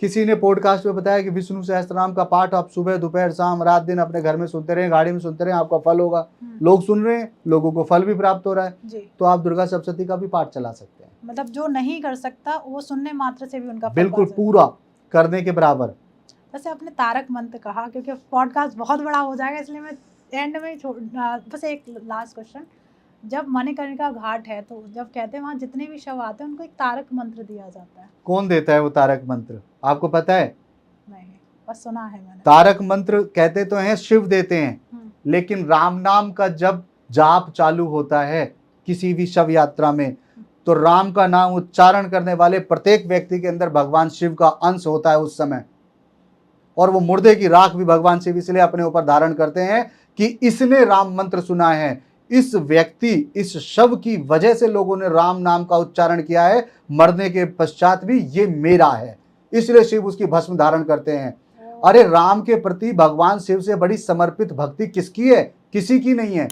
किसी ने पॉडकास्ट में बताया कि विष्णु सहस्त्रनाम का पाठ आप सुबह दोपहर शाम रात दिन अपने घर में सुनते रहे, गाड़ी में सुनते रहे, आपका फल होगा। लोग सुन रहे हैं, लोगों को फल भी प्राप्त हो रहा है। तो आप दुर्गा सप्तशती का भी पाठ चला सकते हैं। मतलब जो नहीं कर सकता वो सुनने मात्र से भी उनका बिल्कुल पूरा करने के बराबर। वैसे आपने तारक मंत्र कहा, क्योंकि पॉडकास्ट बहुत बड़ा हो जाएगा, इसलिए मैं एंड में बस एक लास्ट क्वेश्चन। जब मणिकर्णिका घाट है तो जब कहते हैं वहाँ जितने भी शव आते हैं उनको एक तारक मंत्र दिया जाता है, कौन देता है वो तारक मंत्र? आपको पता है? नहीं, बस सुना है मैंने। तारक मंत्र कहते तो हैं शिव देते हैं, लेकिन राम नाम का जब जाप चालू होता है किसी भी शव यात्रा में, तो राम का नाम उच्चारण करने वाले प्रत्येक व्यक्ति के अंदर भगवान शिव का अंश होता है उस समय। और वो मुर्दे की राख भी भगवान शिव इसलिए अपने ऊपर धारण करते हैं कि इसने राम मंत्र सुना है, इस व्यक्ति, इस शव की वजह से लोगों ने राम नाम का उच्चारण किया है, मरने के पश्चात भी ये मेरा है, इसलिए शिव उसकी भस्म धारण करते हैं। अरे राम के प्रति भगवान शिव से बड़ी समर्पित भक्ति किसकी है? किसी की नहीं है।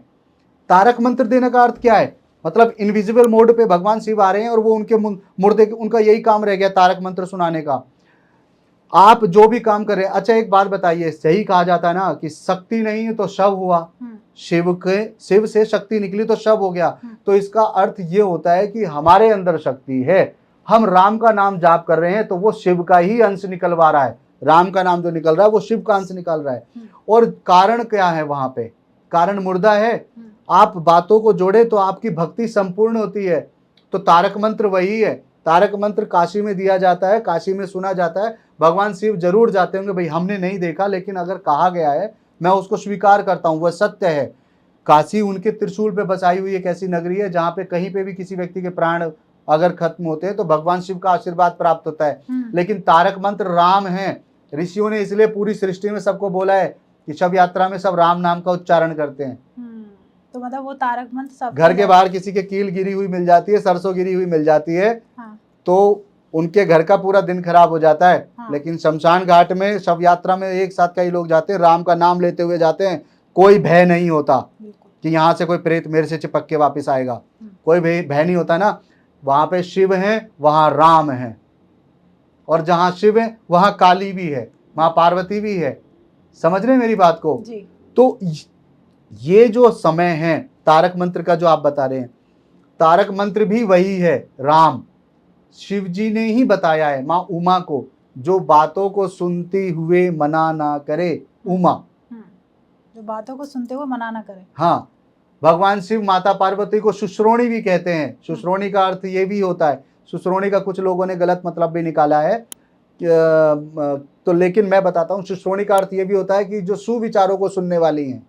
तारक मंत्र देने का अर्थ क्या है? मतलब इनविजिबल मोड पे भगवान शिव आ रहे हैं और वो उनके मुर्दे, उनका यही काम रह गया तारक मंत्र सुनाने का। आप जो भी काम कर रहे हैं, अच्छा एक बात बताइए, सही कहा जाता है ना कि शक्ति नहीं है तो शव हुआ, शिव से शक्ति निकली तो शव हो गया। तो इसका अर्थ ये होता है कि हमारे अंदर शक्ति है, हम राम का नाम जाप कर रहे हैं तो वो शिव का ही अंश निकलवा रहा है। राम का नाम जो निकल रहा है वो शिव का अंश निकल रहा है। और कारण क्या है वहां पे? कारण मुर्दा है। आप बातों को जोड़े तो आपकी भक्ति संपूर्ण होती है। तो तारक मंत्र वही है। तारक मंत्र काशी में दिया जाता है, काशी में सुना जाता है। भगवान शिव जरूर जाते होंगे, भाई हमने नहीं देखा, लेकिन अगर कहा गया है मैं उसको स्वीकार करता हूँ, वह सत्य है। काशी उनके त्रिशूल पे बसाई हुई एक ऐसी नगरी है जहाँ पे कहीं पे भी किसी व्यक्ति के प्राण अगर खत्म होते हैं तो भगवान शिव का आशीर्वाद प्राप्त होता है। लेकिन तारक मंत्र राम है। ऋषियों ने इसलिए पूरी सृष्टि में सबको बोला है कि शव यात्रा में सब राम नाम का उच्चारण करते हैं। तो मतलब वो तारक मंत्र सब घर के बाहर किसी के कील गिरी हुई मिल जाती है, सरसों गिरी हुई मिल जाती है, हाँ। तो उनके घर का पूरा दिन खराब हो जाता है। हाँ। लेकिन शमशान घाट में शव यात्रा में एक साथ कई लोग जाते हैं, राम का नाम लेते हुए जाते हैं। कोई भय नहीं होता कि यहाँ से कोई प्रेत मेरे से चिपक के वापस आएगा, कोई भय नहीं होता ना। वहां पे शिव है, वहां राम है, और जहां शिव है वहां काली भी है, मां पार्वती भी है। समझ रहे मेरी बात को जी। तो ये जो समय है तारक मंत्र का जो आप बता रहे हैं, तारक मंत्र भी वही है। राम शिव जी ने ही बताया है माँ उमा को, जो बातों को सुनते हुए मना ना करे। उमा जो बातों को सुनते हुए मना ना करे। हाँ, भगवान शिव माता पार्वती को सुश्रोणी भी कहते हैं। सुश्रोणी का अर्थ ये भी होता है, सुश्रोणी का कुछ लोगों ने गलत मतलब भी निकाला है तो लेकिन मैं बताता हूँ, सुश्रोणी का अर्थ ये भी होता है कि जो सुविचारों को सुनने वाली हैं,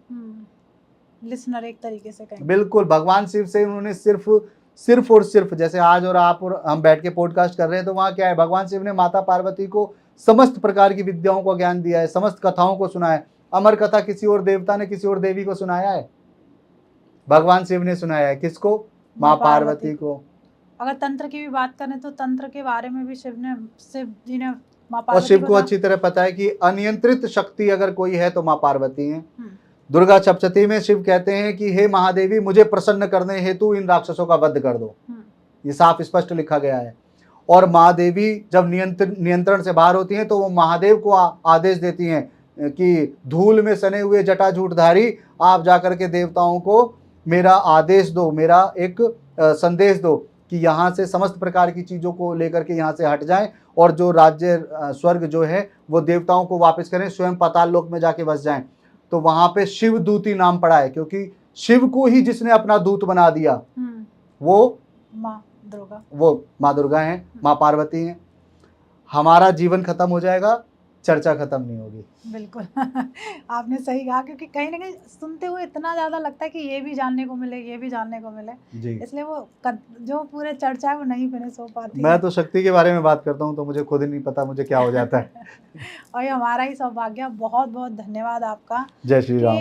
लिसनर एक तरीके से कहें। बिल्कुल, भगवान शिव से उन्होंने सिर्फ और सिर्फ, जैसे आज और आप और हम बैठ के पॉडकास्ट कर रहे हैं, तो वहाँ क्या है, भगवान शिव ने माता पार्वती को समस्त प्रकार की विद्याओं का ज्ञान दिया है, समस्त कथाओं को सुना है। अमर कथा किसी और देवता ने किसी और देवी को सुनाया है? भगवान शिव ने सुनाया है। किसको? माँ पार्वती को। अगर तंत्र की भी बात करें तो तंत्र के बारे में भी शिव जी ने माँ और शिव को अच्छी तरह पता है कि अनियंत्रित शक्ति अगर कोई है तो माँ पार्वती है। दुर्गा सप्तशती में शिव कहते हैं कि हे महादेवी, मुझे प्रसन्न करने हेतु इन राक्षसों का वध कर दो। ये साफ स्पष्ट लिखा गया है। और महादेवी जब नियंत्रण से बाहर होती हैं तो वो महादेव को आदेश देती हैं कि धूल में सने हुए जटाजूटधारी, आप जाकर के देवताओं को मेरा आदेश दो, मेरा एक संदेश दो कि यहाँ से समस्त प्रकार की चीज़ों को लेकर के यहाँ से हट जाएं, और जो राज्य स्वर्ग जो है वो देवताओं को वापस करें, स्वयं पाताल लोक में जाके बस जाएं। तो वहां पे शिव दूती नाम पड़ा है, क्योंकि शिव को ही जिसने अपना दूत बना दिया वो माँ दुर्गा है, माँ पार्वती है। हमारा जीवन खत्म हो जाएगा, चर्चा खत्म नहीं होगी। बिल्कुल आपने सही कहा, क्योंकि कहीं ना कहीं सुनते हुए इतना ज़्यादा लगता है कि ये भी जानने को मिले, ये भी जानने को मिले, इसलिए वो जो पूरे चर्चा है वो नहीं फिनिश हो पाती। मैं तो शक्ति के बारे में बात करता हूँ तो मुझे खुद ही नहीं पता मुझे क्या हो जाता है और ये हमारा ही सौभाग्य। बहुत बहुत धन्यवाद आपका। जय श्री राम।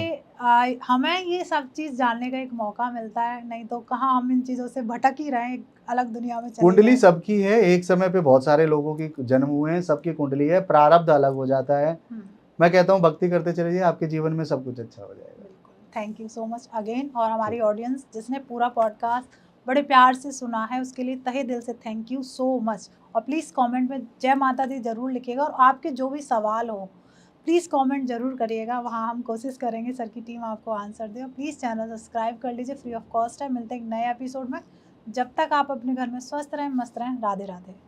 हमें ये सब चीज़ जानने का एक मौका मिलता है, नहीं तो कहाँ हम इन चीज़ों से भटक ही रहे, अलग दुनिया में। कुंडली सबकी है, एक समय पे बहुत सारे लोगों की जन्म हुए हैं, सबकी कुंडली है, प्रारब्ध अलग हो जाता है। मैं कहता हूँ भक्ति करते चलिए, आपके जीवन में सब कुछ अच्छा हो जाएगा। Thank you so much again. और हमारी ऑडियंस जिसने पूरा पॉडकास्ट बड़े प्यार से सुना है उसके लिए तहे दिल से थैंक यू सो मच। और प्लीज़ कमेंट में जय माता दी ज़रूर लिखिएगा, और आपके जो भी सवाल हो प्लीज़ कमेंट ज़रूर करिएगा, वहाँ हम कोशिश करेंगे सर की टीम आपको आंसर दे। और प्लीज़ चैनल सब्सक्राइब कर लीजिए, फ्री ऑफ कॉस्ट है। मिलते हैं एक नए एपिसोड में। जब तक आप अपने घर में स्वस्थ रहें, मस्त रहें। राधे राधे।